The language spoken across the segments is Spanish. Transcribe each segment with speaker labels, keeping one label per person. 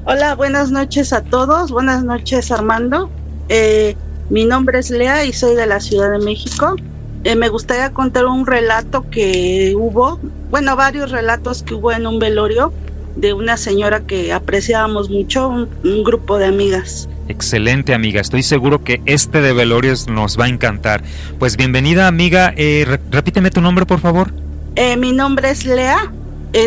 Speaker 1: Hola, buenas noches a todos. Buenas noches, Armando. Mi nombre es Lea y soy de la Ciudad de México. Me gustaría contar un relato que hubo, bueno, varios relatos que hubo en un velorio de una señora que apreciábamos mucho, un grupo de amigas.
Speaker 2: Excelente, amiga. Estoy seguro que este de velorios nos va a encantar. Pues bienvenida, amiga. Repíteme tu nombre, por favor.
Speaker 1: Mi nombre es Lea.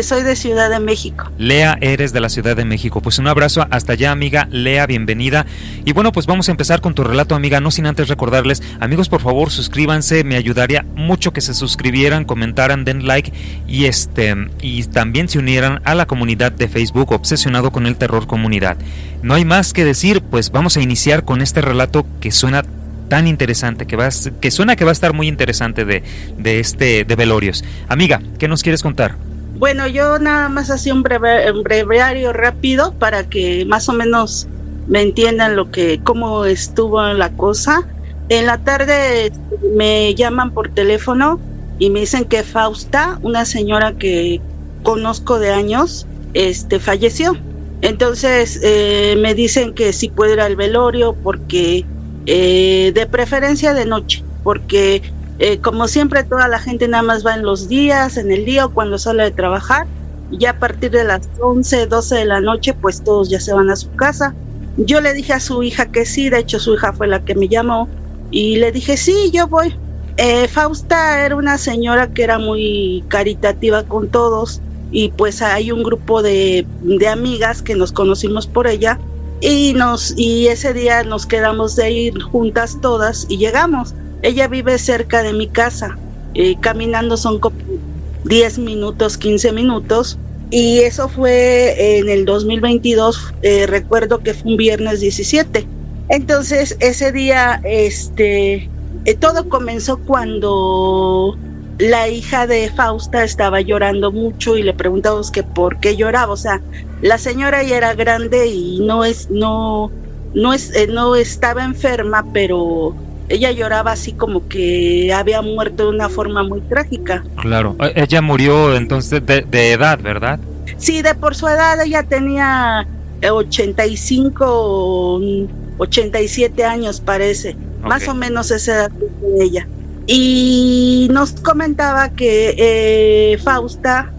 Speaker 1: Soy de Ciudad de México.
Speaker 2: Lea, eres de la Ciudad de México. Pues un abrazo hasta allá, amiga. Lea, bienvenida. Y bueno, pues vamos a empezar con tu relato, amiga. No sin antes recordarles, amigos, por favor, suscríbanse. Me ayudaría mucho que se suscribieran, comentaran, den like y también se unieran a la comunidad de Facebook Obsesionado con el Terror Comunidad. No hay más que decir, pues vamos a iniciar con este relato que suena tan interesante, que suena que va a estar muy interesante de velorios. Amiga, ¿qué nos quieres contar?
Speaker 1: Bueno, yo nada más hacía un breviario rápido para que más o menos me entiendan cómo estuvo la cosa. En la tarde me llaman por teléfono y me dicen que Fausta, una señora que conozco de años, falleció. Entonces me dicen que sí puedo ir al velorio porque de preferencia de noche, porque como siempre toda la gente nada más va en el día o cuando sale de trabajar, y ya a partir de las 11, 12 de la noche pues todos ya se van a su casa. Yo le dije a su hija que sí, de hecho su hija fue la que me llamó y le dije sí, yo voy. Fausta era una señora que era muy caritativa con todos y pues hay un grupo de amigas que nos conocimos por ella y ese día nos quedamos de ir juntas todas y llegamos. Ella vive cerca de mi casa, caminando son como 10 minutos, 15 minutos, y eso fue en el 2022, recuerdo que fue un viernes 17. Entonces, ese día, todo comenzó cuando la hija de Fausta estaba llorando mucho y le preguntamos que por qué lloraba. O sea, la señora ya era grande y no estaba enferma, pero ella lloraba así como que había muerto de una forma muy trágica.
Speaker 2: Claro, ella murió entonces de edad, ¿verdad?
Speaker 1: Sí, de por su edad ella tenía 85, 87 años parece, okay. Más o menos esa edad de ella. Y nos comentaba que Fausta,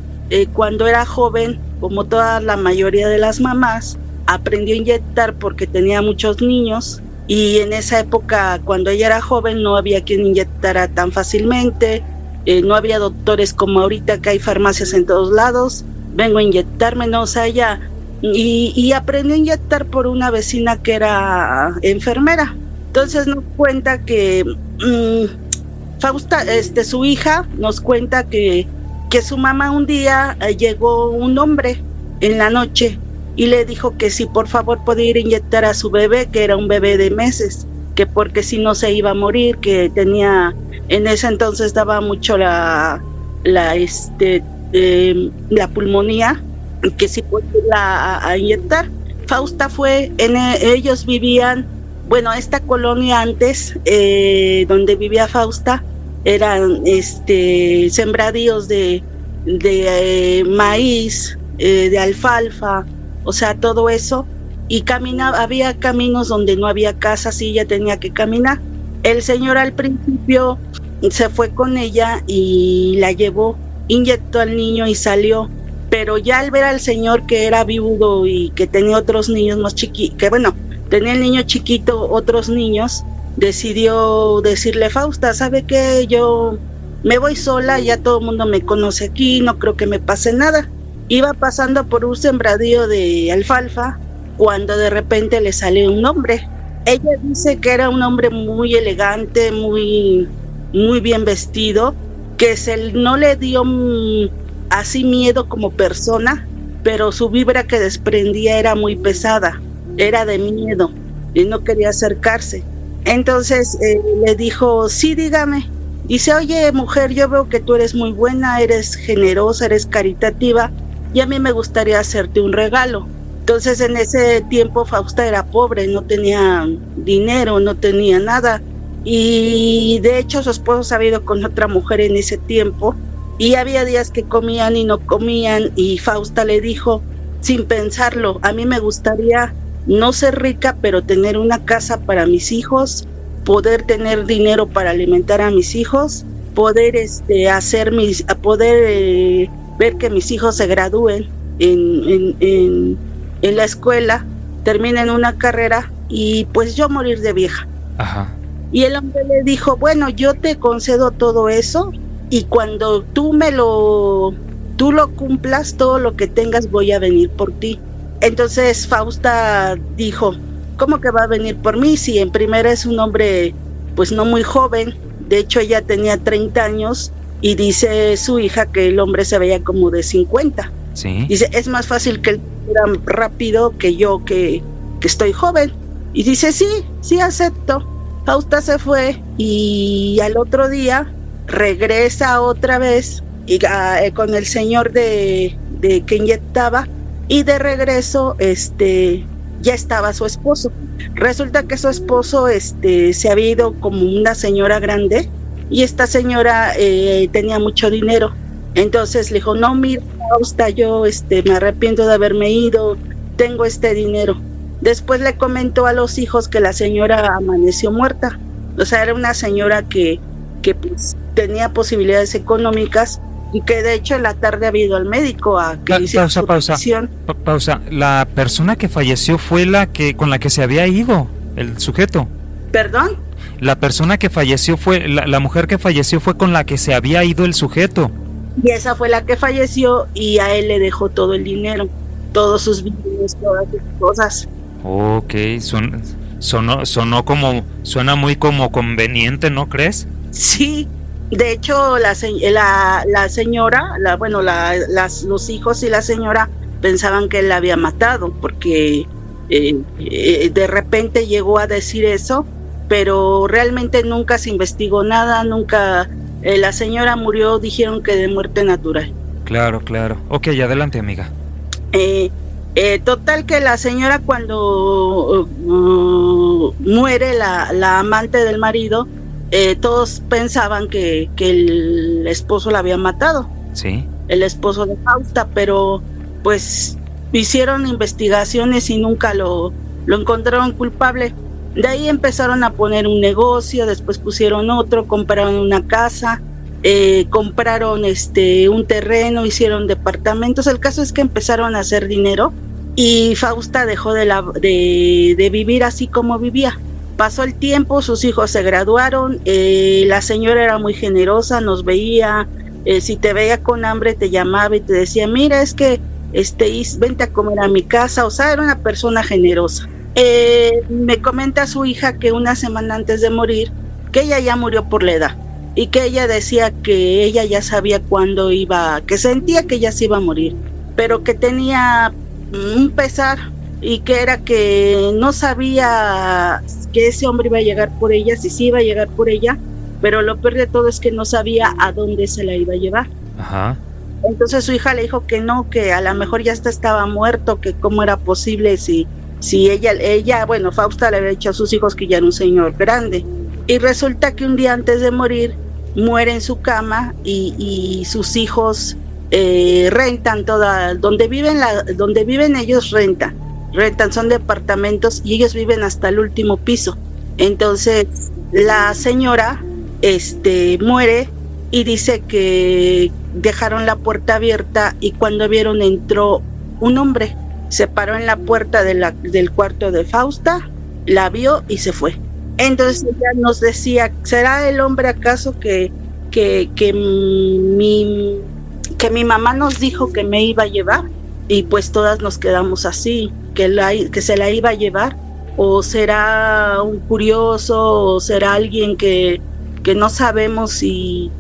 Speaker 1: cuando era joven, como toda la mayoría de las mamás, aprendió a inyectar porque tenía muchos niños. Y en esa época, cuando ella era joven, no había quien inyectara tan fácilmente, no había doctores como ahorita, que hay farmacias en todos lados. Vengo a inyectarme, no, o sea, ella y aprendió a inyectar por una vecina que era enfermera. Entonces nos cuenta que Fausta, su hija, nos cuenta que su mamá un día llegó un hombre en la noche y le dijo que si por favor podía ir a inyectar a su bebé, que era un bebé de meses, que porque si no se iba a morir, que tenía, en ese entonces daba mucho la pulmonía, que si podía irla a inyectar. Fausta fue, ellos vivían, bueno, esta colonia antes, donde vivía Fausta, eran sembradíos de maíz, de alfalfa, o sea, todo eso, y había caminos donde no había casas y ella tenía que caminar. El señor al principio se fue con ella y la llevó, inyectó al niño y salió, pero ya al ver al señor que era viudo y que tenía otros niños más chiquitos, que bueno, tenía el niño chiquito, otros niños, decidió decirle: Fausta, ¿sabe qué? Yo me voy sola, ya todo el mundo me conoce aquí, no creo que me pase nada. Iba pasando por un sembradío de alfalfa cuando de repente le sale un hombre. Ella dice que era un hombre muy elegante, muy, muy bien vestido, que no le dio así miedo como persona, pero su vibra que desprendía era muy pesada, era de miedo y no quería acercarse. Entonces le dijo: sí, dígame. Dice: oye, mujer, yo veo que tú eres muy buena, eres generosa, eres caritativa, y a mí me gustaría hacerte un regalo. Entonces en ese tiempo Fausta era pobre, no tenía dinero, no tenía nada, y de hecho su esposo se había ido con otra mujer en ese tiempo, y había días que comían y no comían, y Fausta le dijo: sin pensarlo. A mí me gustaría no ser rica, pero tener una casa para mis hijos, poder tener dinero para alimentar a mis hijos, poder ver que mis hijos se gradúen en la escuela, terminen una carrera y pues yo morir de vieja.
Speaker 2: Ajá.
Speaker 1: Y el hombre le dijo, bueno, yo te concedo todo eso y cuando tú lo cumplas, todo lo que tengas voy a venir por ti. Entonces Fausta dijo, ¿cómo que va a venir por mí? Si en primera es un hombre pues no muy joven, de hecho ella tenía 30 años y dice su hija que el hombre se veía como de 50.
Speaker 2: Sí.
Speaker 1: Dice, es más fácil que él fuera rápido que yo que estoy joven. Y dice, sí acepto. Fausta se fue y al otro día regresa otra vez y, con el señor de que inyectaba, y de regreso ya estaba su esposo. Resulta que su esposo se había ido como una señora grande y esta señora tenía mucho dinero. Entonces le dijo, no, mira, Fausta, yo me arrepiento de haberme ido, tengo este dinero. Después le comentó a los hijos que la señora amaneció muerta. O sea, era una señora que pues, tenía posibilidades económicas y que de hecho en la tarde había ido al médico a que hiciera su revisión.
Speaker 2: Pausa. La persona que falleció fue con la que se había ido el sujeto.
Speaker 1: ¿Perdón?
Speaker 2: La persona que falleció fue, la mujer que falleció fue con la que se había ido el sujeto.
Speaker 1: Y esa fue la que falleció y a él le dejó todo el dinero, todos sus bienes, todas sus cosas.
Speaker 2: Ok, suena muy como conveniente, ¿no crees?
Speaker 1: Sí, de hecho la señora, los hijos y la señora pensaban que él la había matado porque de repente llegó a decir eso, pero realmente nunca se investigó nada, nunca. La señora murió, dijeron que de muerte natural.
Speaker 2: Claro. Ok, adelante, amiga.
Speaker 1: Total que la señora cuando muere la amante del marido, todos pensaban que el esposo la había matado.
Speaker 2: Sí.
Speaker 1: El esposo de Fausta, pero pues hicieron investigaciones y nunca lo encontraron culpable. De ahí empezaron a poner un negocio, después pusieron otro, compraron una casa, compraron un terreno, hicieron departamentos. El caso es que empezaron a hacer dinero y Fausta dejó de vivir así como vivía. Pasó el tiempo, sus hijos se graduaron, la señora era muy generosa, nos veía, si te veía con hambre te llamaba y te decía, mira, es que vente a comer a mi casa. O sea, era una persona generosa. Me comenta su hija que una semana antes de morir, que ella ya murió por la edad y que ella decía que ella ya sabía cuándo que sentía que ella se iba a morir, pero que tenía un pesar y que era que no sabía que ese hombre iba a llegar por ella, si sí iba a llegar por ella, pero lo peor de todo es que no sabía a dónde se la iba a llevar.
Speaker 2: Ajá.
Speaker 1: Entonces su hija le dijo que no, que a lo mejor ya estaba muerto, que cómo era posible si ella, Fausta le había dicho a sus hijos que ya era un señor grande. Y resulta que un día antes de morir, muere en su cama y sus hijos rentan donde viven ellos rentan, son departamentos y ellos viven hasta el último piso. Entonces la señora muere y dice que dejaron la puerta abierta y cuando vieron entró un hombre. Se paró en la puerta del cuarto de Fausta, la vio y se fue. Entonces ella nos decía, ¿será el hombre acaso que mi mamá nos dijo que me iba a llevar? Y pues todas nos quedamos así, que se la iba a llevar. ¿O será un curioso? ¿O será alguien que no sabemos si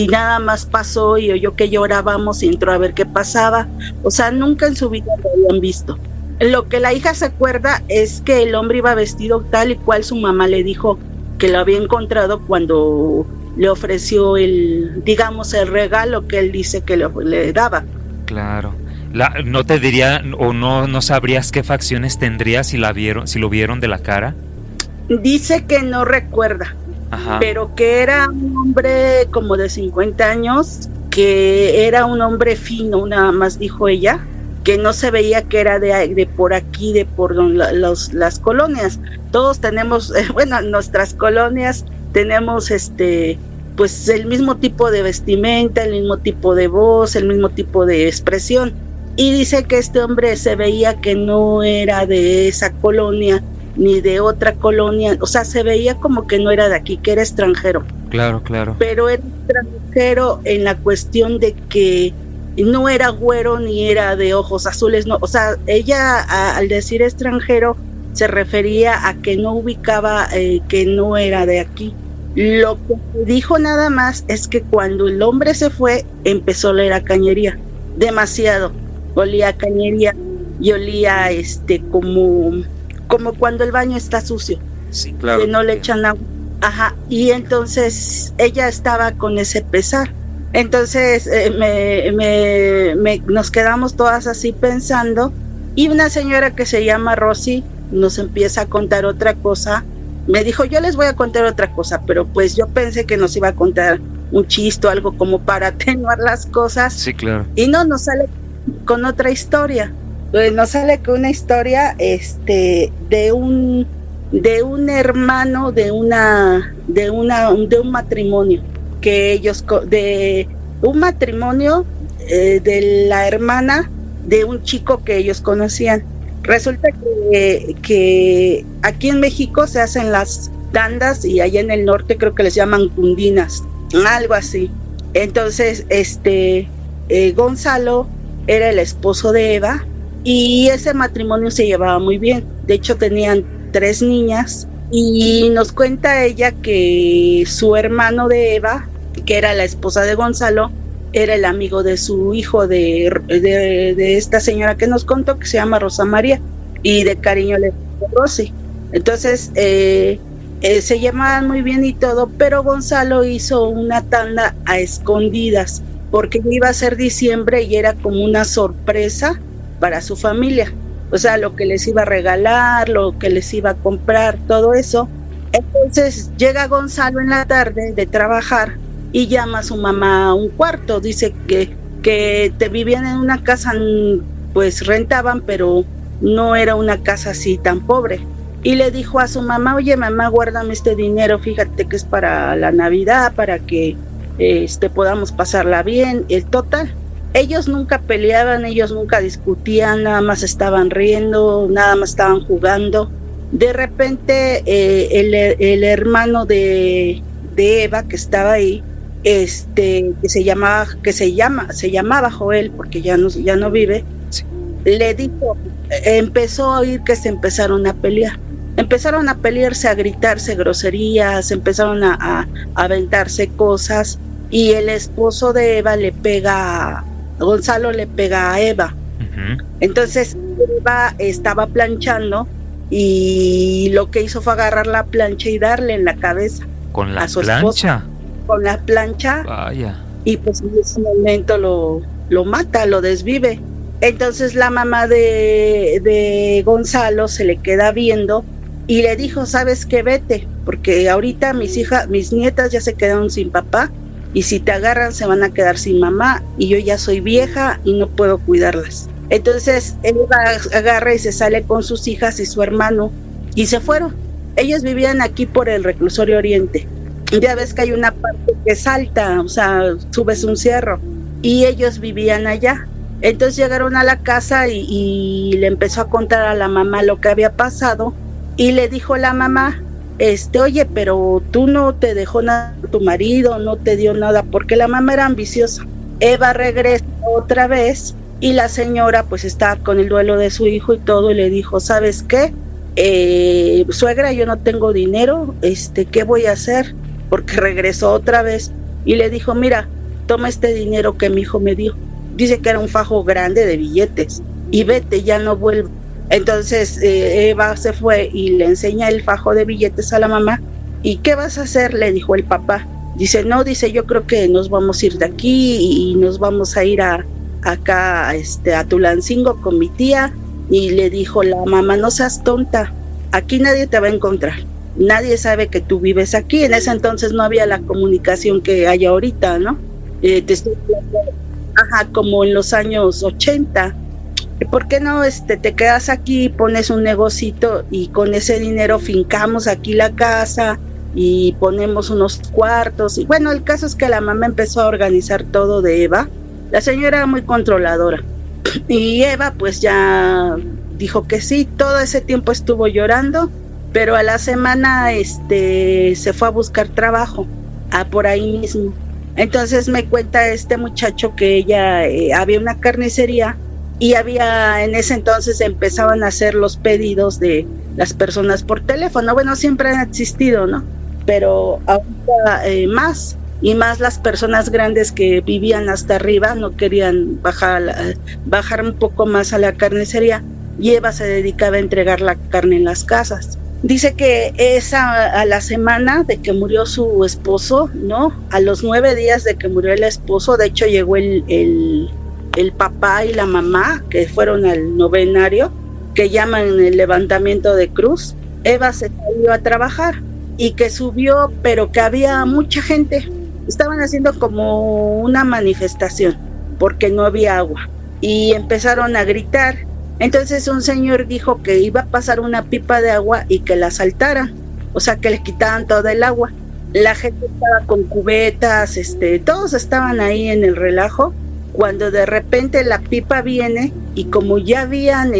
Speaker 1: nada más pasó y oyó que llorábamos y entró a ver qué pasaba? O sea, nunca en su vida lo habían visto. Lo que la hija se acuerda es que el hombre iba vestido tal y cual su mamá le dijo que lo había encontrado cuando le ofreció el regalo que él dice que le daba.
Speaker 2: Claro. ¿No te diría o no sabrías qué facciones tendría si lo vieron de la cara?
Speaker 1: Dice que no recuerda.
Speaker 2: Ajá.
Speaker 1: Pero que era un hombre como de 50 años, que era un hombre fino, nada más dijo ella, que no se veía que era de por aquí, de por las colonias. Todos tenemos, bueno, en nuestras colonias tenemos pues el mismo tipo de vestimenta, el mismo tipo de voz, el mismo tipo de expresión. Y dice que este hombre se veía que no era de esa colonia ni de otra colonia, o sea, se veía como que no era de aquí, que era extranjero.
Speaker 2: Claro, claro.
Speaker 1: Pero era extranjero en la cuestión de que no era güero ni era de ojos azules, no, o sea, ella al decir extranjero se refería a que no ubicaba que no era de aquí. Lo que dijo nada más es que cuando el hombre se fue, empezó a oler a cañería, demasiado, olía a cañería y olía como cuando el baño está sucio,
Speaker 2: sí, claro,
Speaker 1: que no le echan agua. Ajá, y entonces ella estaba con ese pesar. Entonces nos quedamos todas así pensando, y una señora que se llama Rosy nos empieza a contar otra cosa. Me dijo, yo les voy a contar otra cosa, pero pues yo pensé que nos iba a contar un chiste o algo como para atenuar las cosas.
Speaker 2: Sí, claro.
Speaker 1: Y no, nos sale con otra historia. Nos sale con una historia de un hermano de un matrimonio que ellos, de un matrimonio de la hermana de un chico que ellos conocían. Resulta que aquí en México se hacen las tandas y allá en el norte creo que les llaman cundinas, algo así. Entonces Gonzalo era el esposo de Eva y ese matrimonio se llevaba muy bien. De hecho tenían 3 niñas y nos cuenta ella que su hermano de Eva, que era la esposa de Gonzalo, era el amigo de su hijo, de esta señora que nos contó, que se llama Rosa María, y de cariño le dijo Rosy. Entonces se llamaban muy bien y todo, pero Gonzalo hizo una tanda a escondidas porque iba a ser diciembre y era como una sorpresa para su familia, o sea, lo que les iba a regalar, lo que les iba a comprar, todo eso. Entonces llega Gonzalo en la tarde de trabajar y llama a su mamá a un cuarto. Dice que vivían en una casa, pues rentaban, pero no era una casa así tan pobre. Y le dijo a su mamá, oye mamá, guárdame este dinero, fíjate que es para la Navidad, para que podamos pasarla bien. El total, ellos nunca peleaban, ellos nunca discutían, nada más estaban riendo, nada más estaban jugando. De repente el hermano de Eva, que estaba ahí, que se llamaba Joel, porque ya no vive, le dijo, empezó a oír que se empezaron a pelearse, a gritarse groserías, empezaron a aventarse cosas, y el esposo de Eva Gonzalo le pega a Eva. Uh-huh. Entonces Eva estaba planchando y lo que hizo fue agarrar la plancha y darle en la cabeza
Speaker 2: con la
Speaker 1: a su
Speaker 2: plancha.
Speaker 1: Esposo. Con la plancha.
Speaker 2: Vaya.
Speaker 1: Y pues en ese momento lo mata, lo desvive. Entonces la mamá de Gonzalo se le queda viendo y le dijo, ¿sabes qué? Vete, porque ahorita mis nietas ya se quedaron sin papá y si te agarran se van a quedar sin mamá y yo ya soy vieja y no puedo cuidarlas. Entonces él agarra y se sale con sus hijas y su hermano y se fueron. Ellos vivían aquí por el Reclusorio Oriente. Ya ves que hay una parte que salta, o sea, subes un cerro, y ellos vivían allá. Entonces llegaron a la casa y le empezó a contar a la mamá lo que había pasado, y le dijo la mamá, oye, pero tú no te dejó nada, tu marido no te dio nada, porque la mamá era ambiciosa. Eva regresa otra vez y la señora pues estaba con el duelo de su hijo y todo, y le dijo, ¿sabes qué? Suegra, yo no tengo dinero, ¿qué voy a hacer? Porque regresó otra vez y le dijo, mira, toma este dinero que mi hijo me dio. Dice que era un fajo grande de billetes y vete, ya no vuelvo. Entonces Eva se fue y le enseña el fajo de billetes a la mamá. ¿Y qué vas a hacer? Le dijo el papá. Dice, no, dice, yo creo que nos vamos a ir de aquí y nos vamos a ir acá a Tulancingo con mi tía. Y le dijo la mamá, no seas tonta, aquí nadie te va a encontrar. Nadie sabe que tú vives aquí. En ese entonces no había la comunicación que hay ahorita, ¿no? Te estoy hablando, como en los años 80. ¿por qué no te quedas aquí, pones un negocito y con ese dinero fincamos aquí la casa y ponemos unos cuartos? Y bueno, el caso es que la mamá empezó a organizar todo de Eva. La señora era muy controladora y Eva pues ya dijo que sí. Todo ese tiempo estuvo llorando, pero a la semana se fue a buscar trabajo por ahí mismo. Entonces me cuenta este muchacho que ella había una carnicería y en ese entonces empezaban a hacer los pedidos de las personas por teléfono. Bueno, siempre han existido, ¿no? Pero ahorita más y más las personas grandes que vivían hasta arriba no querían bajar un poco más a la carnicería, y Eva se dedicaba a entregar la carne en las casas. Dice que a la semana de que murió su esposo, ¿no? A los 9 días de que murió el esposo, de hecho llegó el papá y la mamá, que fueron al novenario, que llaman el levantamiento de cruz. Eva se salió a trabajar y que subió, pero que había mucha gente. Estaban haciendo como una manifestación porque no había agua y empezaron a gritar. Entonces un señor dijo que iba a pasar una pipa de agua y que la saltaran, o sea, que le quitaban todo el agua. La gente estaba con cubetas, todos estaban ahí en el relajo, cuando de repente la pipa viene y como ya habían,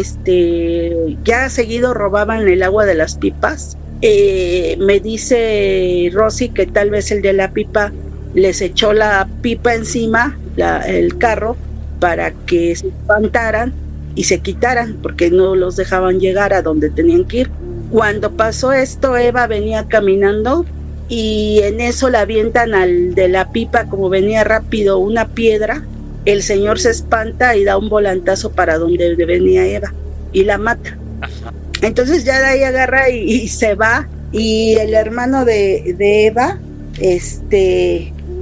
Speaker 1: ya seguido robaban el agua de las pipas, me dice Rosy que tal vez el de la pipa les echó la pipa encima, el carro, para que se espantaran y se quitaran, porque no los dejaban llegar a donde tenían que ir. Cuando pasó esto, Eva venía caminando y en eso la avientan al de la pipa, como venía rápido, una piedra. El señor se espanta y da un volantazo para donde venía Eva y la mata. Entonces ya de ahí agarra y se va, y el hermano de Eva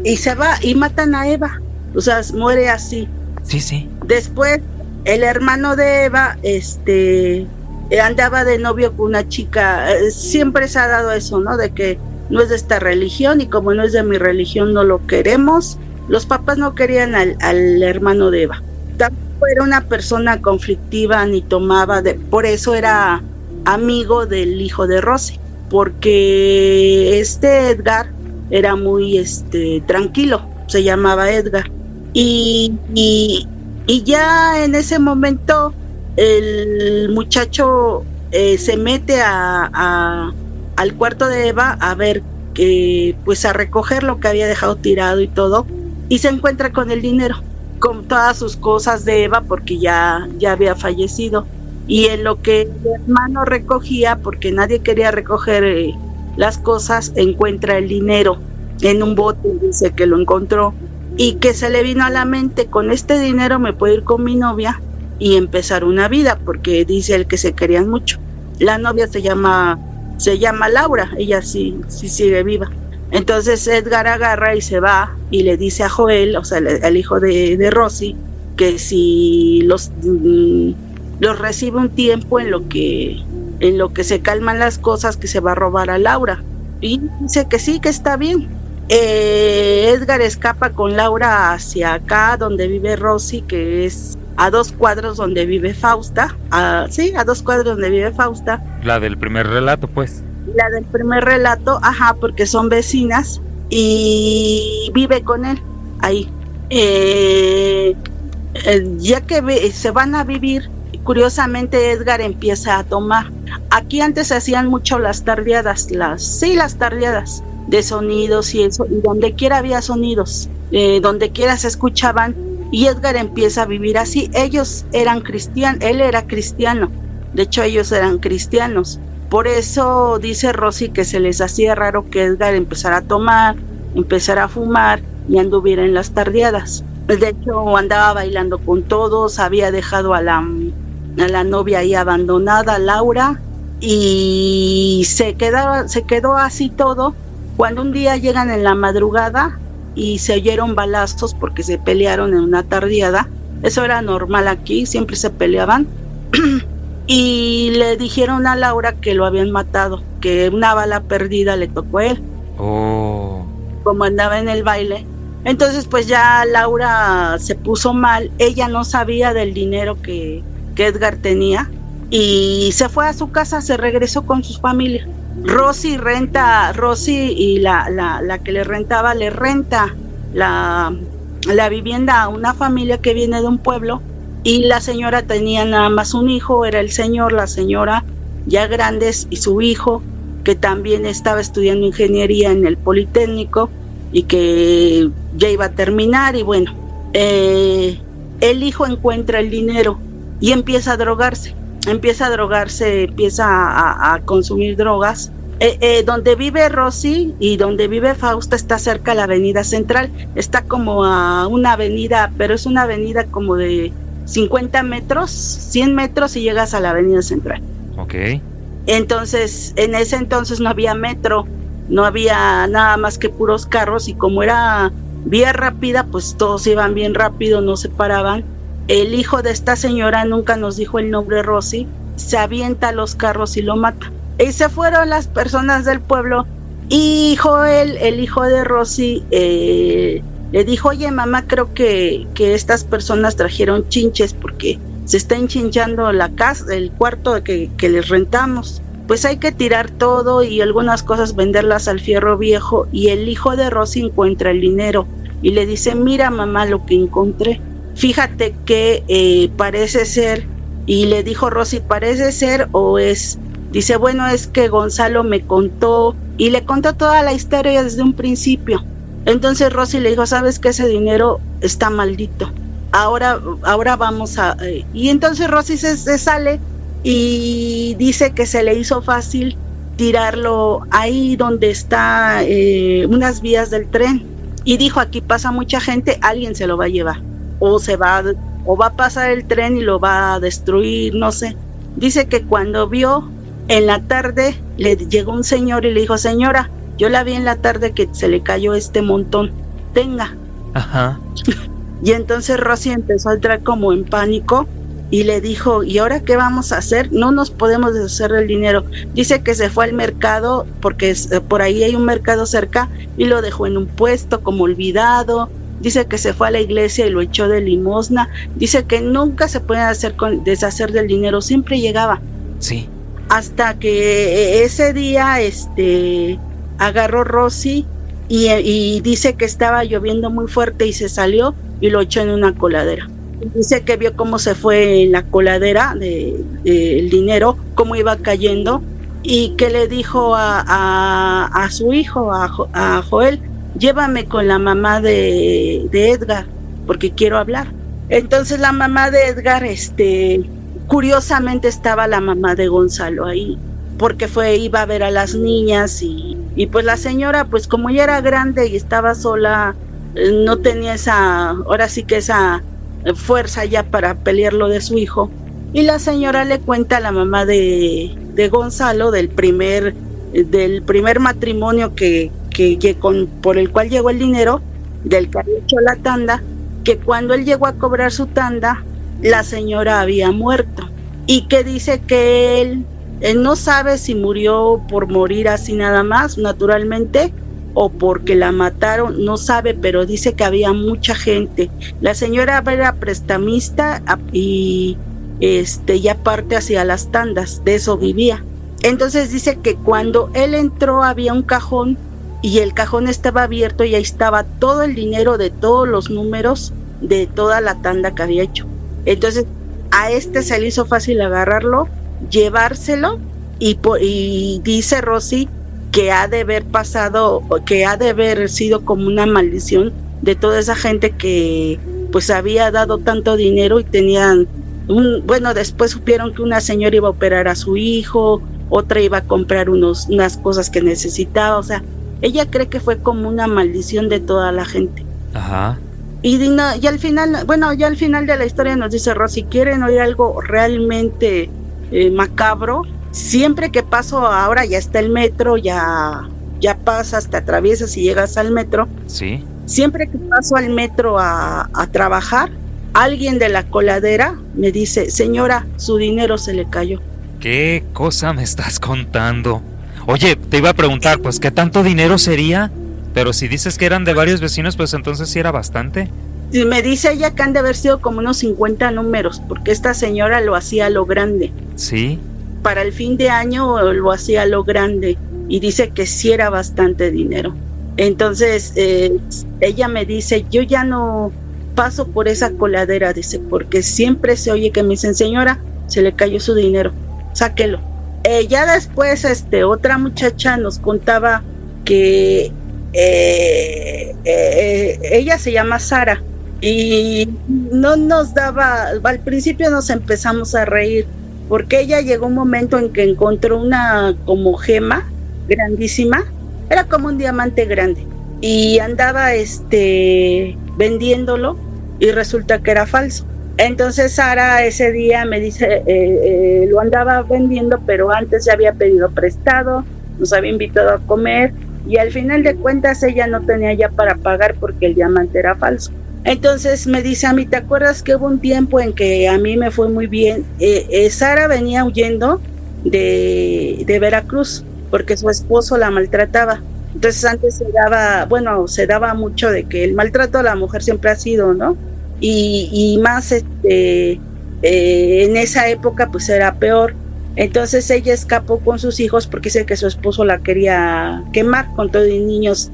Speaker 1: y se va y matan a Eva, o sea, muere así.
Speaker 2: Sí.
Speaker 1: Después el hermano de Eva andaba de novio con una chica. Siempre se ha dado eso, ¿no? De que no es de esta religión, y como no es de mi religión no lo queremos. Los papás no querían al hermano de Eva. Tampoco era una persona conflictiva ni tomaba, por eso era amigo del hijo de Rosy, porque Edgar era muy tranquilo, se llamaba Edgar. Y ya en ese momento el muchacho se mete al cuarto de Eva a ver, pues a recoger lo que había dejado tirado y todo, y se encuentra con el dinero, con todas sus cosas de Eva, porque ya había fallecido. Y en lo que el hermano recogía, porque nadie quería recoger las cosas, encuentra el dinero en un bote, dice que lo encontró, y que se le vino a la mente: con este dinero me puedo ir con mi novia y empezar una vida, porque dice él que se querían mucho. La novia se llama Laura, ella sí sigue viva. Entonces Edgar agarra y se va y le dice a Joel, o sea, el hijo de Rosy, que si los recibe un tiempo en lo que se calman las cosas, que se va a robar a Laura. Y dice que sí, que está bien. Edgar escapa con Laura hacia acá donde vive Rosy, que es a 2 cuadros donde vive Fausta. A 2 cuadros donde vive Fausta.
Speaker 2: La del primer relato, pues.
Speaker 1: La del primer relato, porque son vecinas, y vive con él ahí. Ya que se van a vivir, curiosamente Edgar empieza a tomar. Aquí antes se hacían mucho las tardeadas, las tardeadas de sonidos y eso, y donde quiera había sonidos, donde quiera se escuchaban, y Edgar empieza a vivir así. Ellos eran cristianos, él era cristiano, de hecho ellos eran cristianos. Por eso dice Rosy que se les hacía raro que Edgar empezara a tomar, empezara a fumar y anduviera en las tardeadas. De hecho andaba bailando con todos, había dejado a la novia ahí abandonada, Laura, y se quedó así todo, cuando un día llegan en la madrugada y se oyeron balazos porque se pelearon en una tardeada. Eso era normal aquí, siempre se peleaban. Y le dijeron a Laura que lo habían matado, que una bala perdida le tocó a él. Como andaba en el baile. Entonces pues ya Laura se puso mal. Ella no sabía del dinero que que Edgar tenía, y se fue a su casa, se regresó con su familia. Rosy y la que le rentaba, le renta la vivienda a una familia que viene de un pueblo, y la señora tenía nada más un hijo, era el señor, la señora ya grandes, y su hijo, que también estaba estudiando ingeniería en el Politécnico y que ya iba a terminar. Y bueno, el hijo encuentra el dinero y empieza a drogarse, empieza a consumir drogas. Donde vive Rosy y donde vive Fausta está cerca de la avenida central, está como a una avenida, pero es una avenida como de 50 metros, 100 metros y llegas a la avenida central.
Speaker 2: Ok.
Speaker 1: Entonces, en ese entonces no había metro, no había nada más que puros carros, y como era vía rápida, pues todos iban bien rápido, no se paraban. El hijo de esta señora, nunca nos dijo el nombre, Rosy, se avienta a los carros y lo mata. Y se fueron las personas del pueblo, y Joel, el hijo de Rosy, le dijo: oye mamá, creo que estas personas trajeron chinches porque se está enchinchando la casa, el cuarto que les rentamos. Pues hay que tirar todo y algunas cosas venderlas al fierro viejo. Y el hijo de Rosy encuentra el dinero y le dice: mira mamá lo que encontré, fíjate que parece ser. Y le dijo Rosy: parece ser o es. Dice: bueno, es que Gonzalo me contó, y le contó toda la historia desde un principio. Entonces Rosy le dijo: sabes que ese dinero está maldito, ahora vamos a... Y entonces Rosy se sale y dice que se le hizo fácil tirarlo ahí donde está unas vías del tren, y dijo: aquí pasa mucha gente, alguien se lo va a llevar, o va a pasar el tren y lo va a destruir, no sé. Dice que cuando vio en la tarde, le llegó un señor y le dijo: señora, yo la vi en la tarde que se le cayó este montón, tenga.
Speaker 2: Ajá.
Speaker 1: Y entonces Rosy empezó a entrar como en pánico y le dijo: ¿y ahora qué vamos a hacer? No nos podemos deshacer del dinero. Dice que se fue al mercado, porque por ahí hay un mercado cerca, y lo dejó en un puesto como olvidado. Dice que se fue a la iglesia y lo echó de limosna. Dice que nunca se puede deshacer del dinero, siempre llegaba.
Speaker 2: Sí.
Speaker 1: Hasta que ese día agarró Rosy y dice que estaba lloviendo muy fuerte y se salió y lo echó en una coladera. Dice que vio cómo se fue en la coladera el dinero, cómo iba cayendo, y que le dijo a su hijo, a Joel: llévame con la mamá de Edgar porque quiero hablar. Entonces la mamá de Edgar, curiosamente estaba la mamá de Gonzalo ahí, porque iba a ver a las niñas, y pues la señora, pues como ya era grande y estaba sola, no tenía ahora sí que esa fuerza ya para pelear lo de su hijo. Y la señora le cuenta a la mamá de Gonzalo del primer matrimonio por el cual llegó el dinero, del que había hecho la tanda, que cuando él llegó a cobrar su tanda, la señora había muerto, y que dice que él no sabe si murió por morir así nada más, naturalmente, o porque la mataron, no sabe, pero dice que había mucha gente. La señora era prestamista y aparte hacía las tandas, de eso vivía. Entonces dice que cuando él entró había un cajón, y el cajón estaba abierto y ahí estaba todo el dinero de todos los números de toda la tanda que había hecho. Entonces a se le hizo fácil agarrarlo, llevárselo, y dice Rosy que ha de haber sido como una maldición de toda esa gente que pues había dado tanto dinero y tenían después supieron que una señora iba a operar a su hijo, otra iba a comprar unas cosas que necesitaba, o sea, ella cree que fue como una maldición de toda la gente.
Speaker 2: Ajá.
Speaker 1: Y al final de la historia nos dice Rosy: ¿quieren oír algo realmente macabro? Siempre que paso, ahora ya está el metro, ya pasas, te atraviesas y llegas al metro.
Speaker 2: Sí.
Speaker 1: Siempre que paso al metro a trabajar, alguien de la coladera me dice: señora, su dinero se le cayó.
Speaker 2: ¿Qué cosa me estás contando? Oye, te iba a preguntar, pues, ¿qué tanto dinero sería? Pero si dices que eran de varios vecinos, pues entonces sí era bastante.
Speaker 1: Y me dice ella que han de haber sido como unos 50 números, porque esta señora lo hacía a lo grande.
Speaker 2: Sí.
Speaker 1: Para el fin de año lo hacía a lo grande y dice que sí era bastante dinero. Entonces ella me dice, yo ya no paso por esa coladera, dice, porque siempre se oye que me dicen, señora, se le cayó su dinero, sáquelo. Ya después otra muchacha nos contaba que ella se llama Sara y no nos daba, al principio nos empezamos a reír porque ella llegó un momento en que encontró una como gema grandísima, era como un diamante grande y andaba vendiéndolo y resulta que era falso. Entonces Sara ese día me dice, lo andaba vendiendo, pero antes ya había pedido prestado, nos había invitado a comer y al final de cuentas ella no tenía ya para pagar porque el diamante era falso. Entonces me dice a mí, ¿te acuerdas que hubo un tiempo en que a mí me fue muy bien? Sara venía huyendo de Veracruz porque su esposo la maltrataba. Entonces antes se daba mucho de que el maltrato a la mujer siempre ha sido, ¿no? Y más en esa época pues era peor. Entonces ella escapó con sus hijos porque dice que su esposo la quería quemar con todos los niños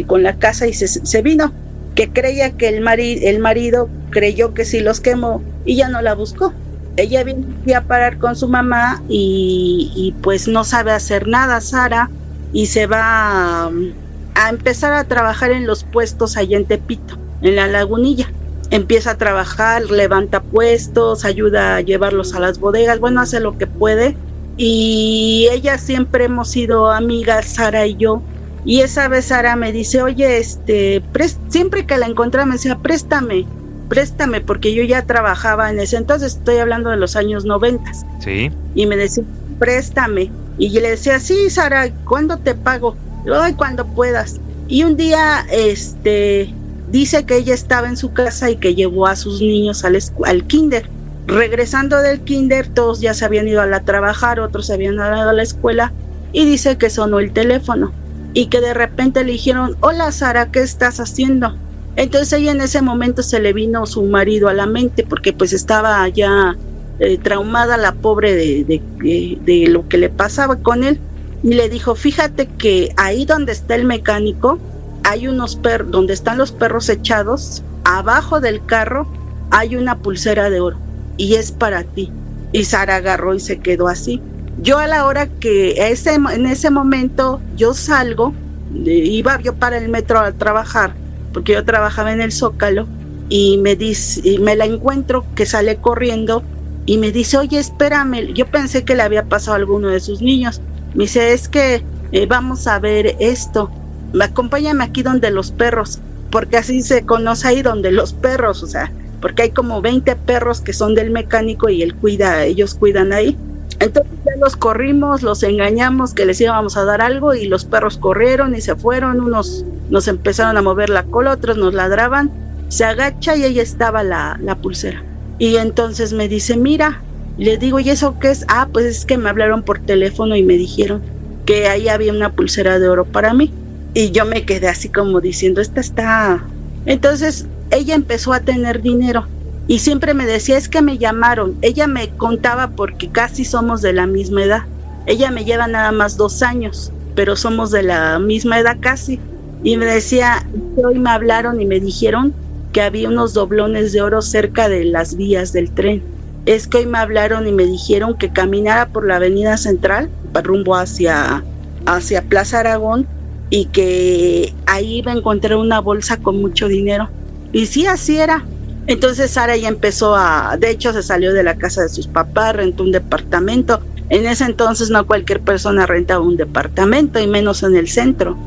Speaker 1: con la casa y se vino, que creía que el marido creyó que sí los quemó y ya no la buscó. Ella vino a parar con su mamá y pues no sabe hacer nada Sara y se va a empezar a trabajar en los puestos allá en Tepito, en la Lagunilla. Empieza a trabajar, levanta puestos, ayuda a llevarlos a las bodegas, bueno, hace lo que puede. Y ella siempre hemos sido amigas, Sara y yo. Y esa vez Sara me dice, oye, siempre que la encontraba me decía, préstame, porque yo ya trabajaba en ese entonces, estoy hablando de los años 90.
Speaker 2: Sí.
Speaker 1: Y me decía, préstame. Y yo le decía, sí, Sara, ¿cuándo te pago? Ay, cuando puedas. Y un día, dice que ella estaba en su casa y que llevó a sus niños al kinder. Regresando del kinder, todos ya se habían ido a trabajar, otros se habían ido a la escuela, y dice que sonó el teléfono y que de repente le dijeron, hola Sara, ¿qué estás haciendo? Entonces ella en ese momento se le vino su marido a la mente porque pues estaba ya traumada la pobre de lo que le pasaba con él, y le dijo, fíjate que ahí donde está el mecánico hay unos perros, donde están los perros echados, abajo del carro hay una pulsera de oro y es para ti. Y Sara agarró y se quedó así. Yo a la hora que en ese momento yo salgo, iba yo para el metro a trabajar, porque yo trabajaba en el Zócalo, y me la encuentro que sale corriendo y me dice, oye, espérame, yo pensé que le había pasado a alguno de sus niños. Me dice, es que vamos a ver esto. Acompáñame aquí donde los perros, porque así se conoce ahí donde los perros, o sea, porque hay como 20 perros que son del mecánico y ellos cuidan ahí. Entonces ya los corrimos, los engañamos que les íbamos a dar algo y los perros corrieron y se fueron, unos nos empezaron a mover la cola, otros nos ladraban, se agacha y ahí estaba la pulsera. Y entonces me dice, mira, le digo, ¿y eso qué es? Ah, pues es que me hablaron por teléfono y me dijeron que ahí había una pulsera de oro para mí. Y yo me quedé así como diciendo, esta está... Entonces ella empezó a tener dinero y siempre me decía, es que me llamaron. Ella me contaba porque casi somos de la misma edad. Ella me lleva nada más 2 años, pero somos de la misma edad casi. Y me decía, hoy me hablaron y me dijeron que había unos doblones de oro cerca de las vías del tren. Es que hoy me hablaron y me dijeron que caminara por la avenida central, rumbo hacia Plaza Aragón, y que ahí iba a encontrar una bolsa con mucho dinero. Y sí, así era. Entonces Sara ya empezó de hecho se salió de la casa de sus papás, rentó un departamento. En ese entonces no cualquier persona rentaba un departamento, y menos en el centro.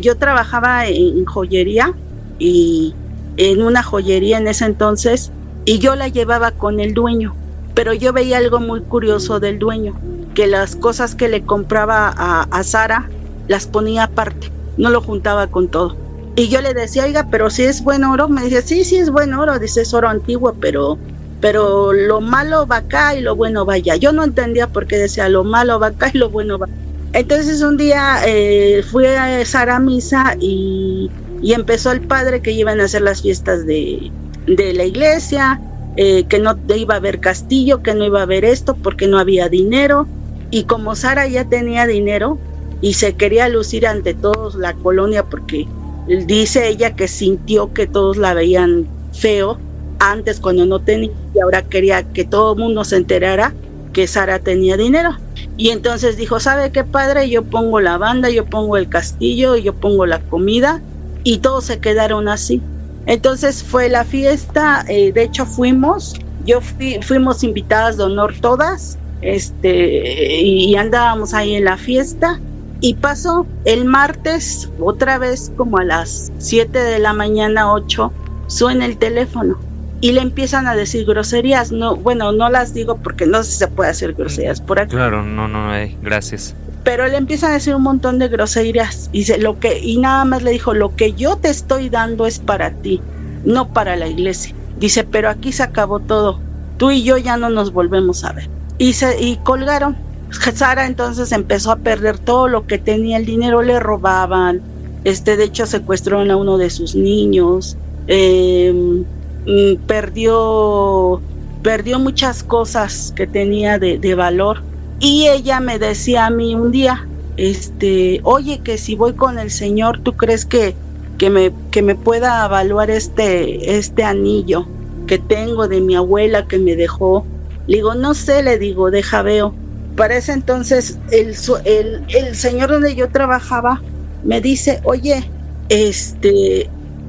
Speaker 1: Yo trabajaba en joyería, y en una joyería en ese entonces, y yo la llevaba con el dueño, pero yo veía algo muy curioso del dueño, que las cosas que le compraba a Sara las ponía aparte, no lo juntaba con todo. Y yo le decía, oiga, pero si es buen oro. Me decía, sí es buen oro, dice, es oro antiguo, pero lo malo va acá y lo bueno va allá. Yo no entendía por qué decía lo malo va acá y lo bueno va allá. Entonces un día fui a Sara a misa y Y empezó el padre que iban a hacer las fiestas de la iglesia, que no iba a haber castillo, que no iba a haber esto porque no había dinero. Y como Sara ya tenía dinero y se quería lucir ante todos la colonia, porque dice ella que sintió que todos la veían feo antes cuando no tenía, y ahora quería que todo el mundo se enterara que Sara tenía dinero. Y entonces dijo, ¿sabe qué, padre? Yo pongo la banda, yo pongo el castillo, yo pongo la comida, y todos se quedaron así. Entonces fue la fiesta, de hecho fuimos invitadas de honor todas, y andábamos ahí en la fiesta, y pasó el martes, otra vez como a las 7 de la mañana, 8, suena el teléfono, y le empiezan a decir groserías. No, bueno, no las digo porque no sé si se puede hacer groserías por aquí.
Speaker 2: Claro, no, gracias.
Speaker 1: Pero le empiezan a decir un montón de groserías. Dice, y nada más le dijo, lo que yo te estoy dando es para ti, no para la iglesia. Dice, pero aquí se acabó todo. Tú y yo ya no nos volvemos a ver. Y colgaron. Sara entonces empezó a perder todo lo que tenía, el dinero le robaban. De hecho secuestraron a uno de sus niños. Perdió muchas cosas que tenía de valor. Y ella me decía a mí un día, oye, que si voy con el Señor, ¿tú crees que me pueda evaluar este anillo que tengo de mi abuela que me dejó? Le digo, no sé, le digo, deja veo. Para ese entonces el señor donde yo trabajaba me dice, oye,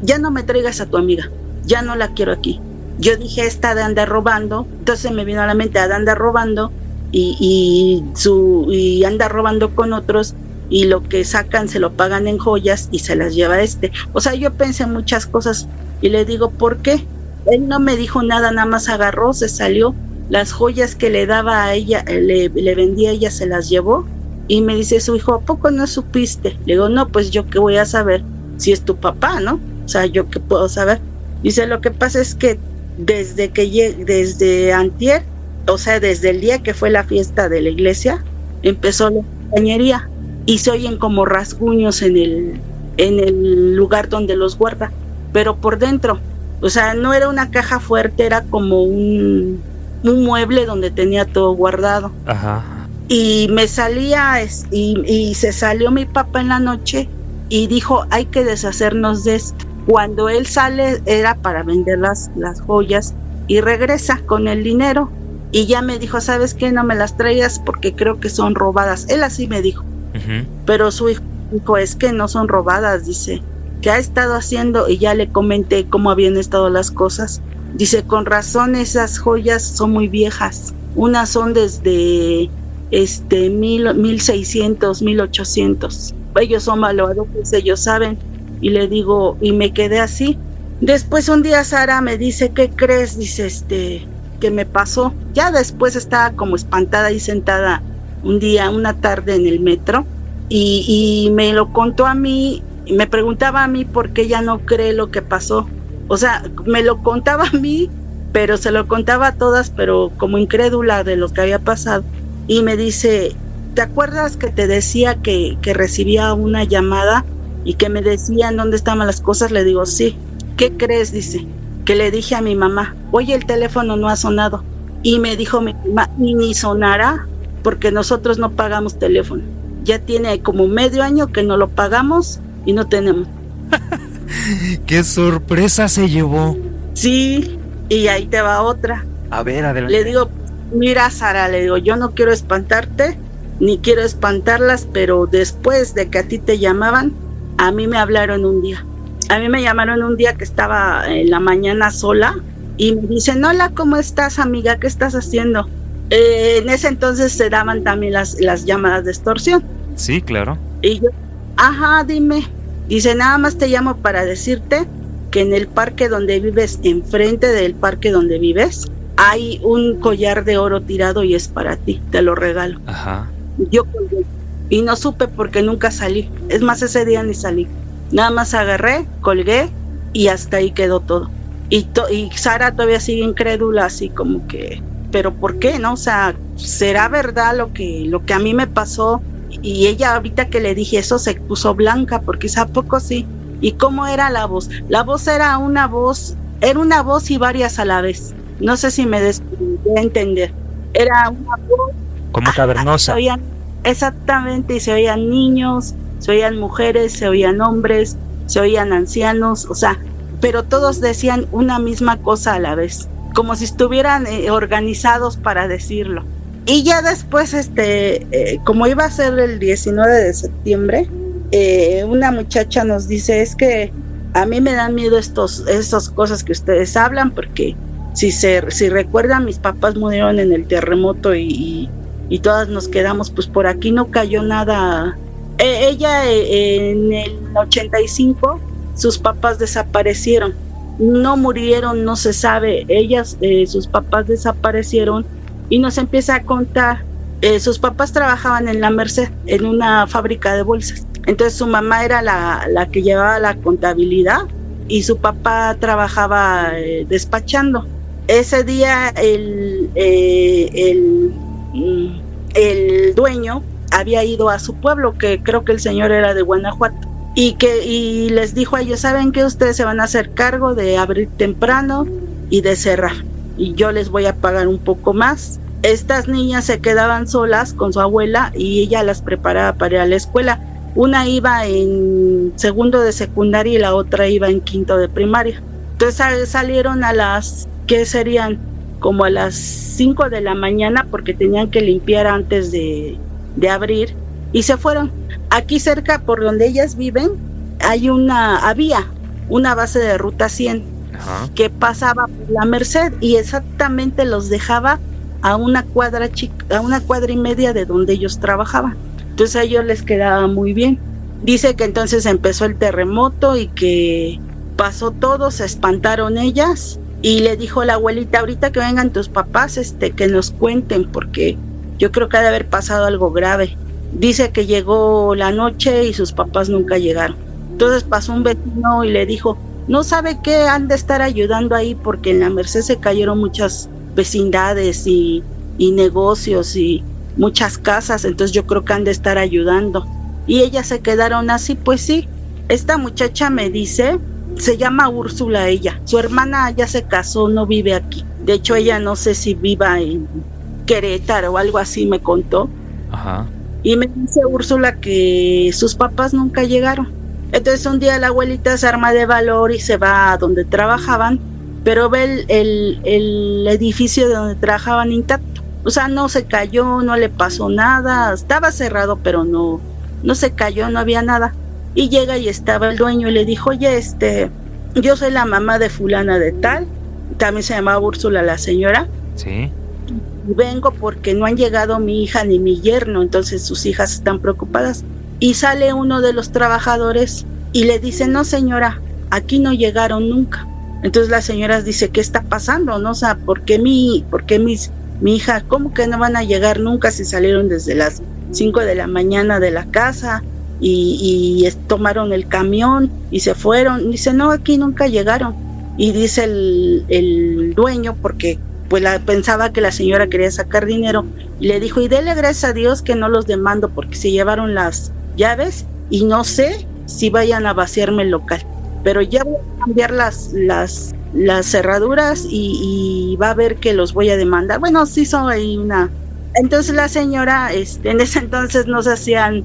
Speaker 1: ya no me traigas a tu amiga, ya no la quiero aquí. Yo dije, esta de andar robando. Entonces me vino a la mente, de andar robando y anda robando con otros, y lo que sacan se lo pagan en joyas y se las lleva O sea, yo pensé muchas cosas y le digo, ¿por qué? Él no me dijo nada, nada más agarró, se salió, las joyas que le daba a ella, le vendía a ella, se las llevó. Y me dice su hijo, ¿a poco no supiste? Le digo, no, pues yo qué voy a saber si es tu papá, ¿no? O sea, yo qué puedo saber. Dice, lo que pasa es que desde antier, o sea, desde el día que fue la fiesta de la iglesia, empezó la cañería y se oyen como rasguños en el lugar donde los guarda, pero por dentro, o sea, no era una caja fuerte, era como un mueble donde tenía todo guardado.
Speaker 2: Ajá.
Speaker 1: Y me salía, y se salió mi papá en la noche y dijo, hay que deshacernos de esto. Cuando él sale era para vender las joyas y regresa con el dinero. Y ya me dijo, ¿sabes qué? No me las traigas porque creo que son robadas. Él así me dijo. Uh-huh. Pero su hijo dijo, es que no son robadas, dice. ¿Qué ha estado haciendo? Y ya le comenté cómo habían estado las cosas. Dice, con razón esas joyas son muy viejas. Unas son desde 1600, 1800. Ellos son malvados, ellos saben. Y le digo, y me quedé así. Después un día Sara me dice, ¿qué crees? Dice, que me pasó. Ya después estaba como espantada y sentada una tarde en el metro, y me lo contó a mí, y me preguntaba a mí por qué ella no cree lo que pasó. O sea, me lo contaba a mí, pero se lo contaba a todas, pero como incrédula de lo que había pasado. Y me dice, ¿te acuerdas que te decía que recibía una llamada y que me decían dónde estaban las cosas? Le digo, sí. ¿Qué crees? Dice, que le dije a mi mamá, oye, el teléfono no ha sonado. Y me dijo mi mamá, y ni sonará, porque nosotros no pagamos teléfono. Ya tiene como medio año que no lo pagamos y no tenemos.
Speaker 2: ¡Qué sorpresa se llevó!
Speaker 1: Sí, y ahí te va otra.
Speaker 2: A ver, adelante.
Speaker 1: Le digo, mira, Sara, le digo, yo no quiero espantarte, ni quiero espantarlas, pero después de que a ti te llamaban, a mí me hablaron un día. A mí me llamaron un día que estaba en la mañana sola y me dicen, hola, ¿cómo estás, amiga? ¿Qué estás haciendo? En ese entonces se daban también las llamadas de extorsión.
Speaker 2: Sí, claro.
Speaker 1: Y yo, ajá, dime. Dice, nada más te llamo para decirte que en el parque donde vives, enfrente del parque donde vives, hay un collar de oro tirado y es para ti, te lo regalo.
Speaker 2: Ajá.
Speaker 1: Yo colgué y no supe porque nunca salí. Es más, ese día ni salí. Nada más agarré, colgué y hasta ahí quedó todo. Y Sara todavía sigue incrédula, así como que, ¿pero por qué, no? O sea, ¿será verdad lo que a mí me pasó? Y ella ahorita que le dije eso se puso blanca, porque ¿a poco sí? ¿Y cómo era la voz? La voz era una voz y varias a la vez. No sé si me voy a entender. Era una voz
Speaker 2: como cavernosa.
Speaker 1: Exactamente, y se oían niños, se oían mujeres, se oían hombres, se oían ancianos, o sea, pero todos decían una misma cosa a la vez, como si estuvieran organizados para decirlo. Y ya después, como iba a ser el 19 de septiembre, una muchacha nos dice, es que a mí me dan miedo esas cosas que ustedes hablan, porque si recuerdan, mis papás murieron en el terremoto y todas nos quedamos, pues por aquí no cayó nada. Ella en el 85, sus papás desaparecieron, no murieron, no se sabe, sus papás desaparecieron, y nos empieza a contar, sus papás trabajaban en la Merced, en una fábrica de bolsas, entonces su mamá era la que llevaba la contabilidad y su papá trabajaba despachando. Ese día el dueño había ido a su pueblo, que creo que el señor era de Guanajuato, y les dijo a ellos, ¿saben qué? Ustedes se van a hacer cargo de abrir temprano y de cerrar, y yo les voy a pagar un poco más. Estas niñas se quedaban solas con su abuela y ella las preparaba para ir a la escuela. Una iba en segundo de secundaria y la otra iba en quinto de primaria. Entonces salieron ¿qué serían? Como a las 5 de la mañana, porque tenían que limpiar antes de abrir, y se fueron. Aquí cerca, por donde ellas viven, había una base de ruta 100. Ajá. Que pasaba por la Merced y exactamente los dejaba a una cuadra y media de donde ellos trabajaban. Entonces a ellos les quedaba muy bien. Dice que entonces empezó el terremoto y que pasó todo, se espantaron ellas. Y le dijo la abuelita, ahorita que vengan tus papás, que nos cuenten, porque yo creo que ha de haber pasado algo grave. Dice que llegó la noche y sus papás nunca llegaron. Entonces pasó un vecino y le dijo, no sabe qué han de estar ayudando ahí, porque en la Merced se cayeron muchas vecindades y negocios y muchas casas, entonces yo creo que han de estar ayudando. Y ellas se quedaron así, pues sí. Esta muchacha me dice, se llama Úrsula ella, su hermana ya se casó, no vive aquí. De hecho ella no sé si viva en Querétaro o algo así, me contó. Ajá. Y me dice Úrsula que sus papás nunca llegaron. Entonces un día la abuelita se arma de valor y se va a donde trabajaban, pero ve el edificio de donde trabajaban intacto. O sea, no se cayó, no le pasó nada, estaba cerrado, pero no se cayó, no había nada. Y llega y estaba el dueño y le dijo, oye, yo soy la mamá de fulana de tal, también se llamaba Úrsula la señora. Sí. Y vengo porque no han llegado mi hija ni mi yerno, entonces sus hijas están preocupadas. Y sale uno de los trabajadores y le dice, no señora, aquí no llegaron nunca. Entonces la señora dice, ¿qué está pasando? ¿No? O sea, ¿por qué mi hija, cómo que no van a llegar nunca si salieron desde las 5 de la mañana de la casa y tomaron el camión y se fueron? Dice, no, aquí nunca llegaron. Y dice el dueño, porque pues pensaba que la señora quería sacar dinero, y le dijo, y dele gracias a Dios que no los demando, porque se llevaron las llaves y no sé si vayan a vaciarme el local, pero ya voy a cambiar las cerraduras y va a ver que los voy a demandar. Bueno, sí son ahí una. Entonces la señora, en ese entonces no se hacían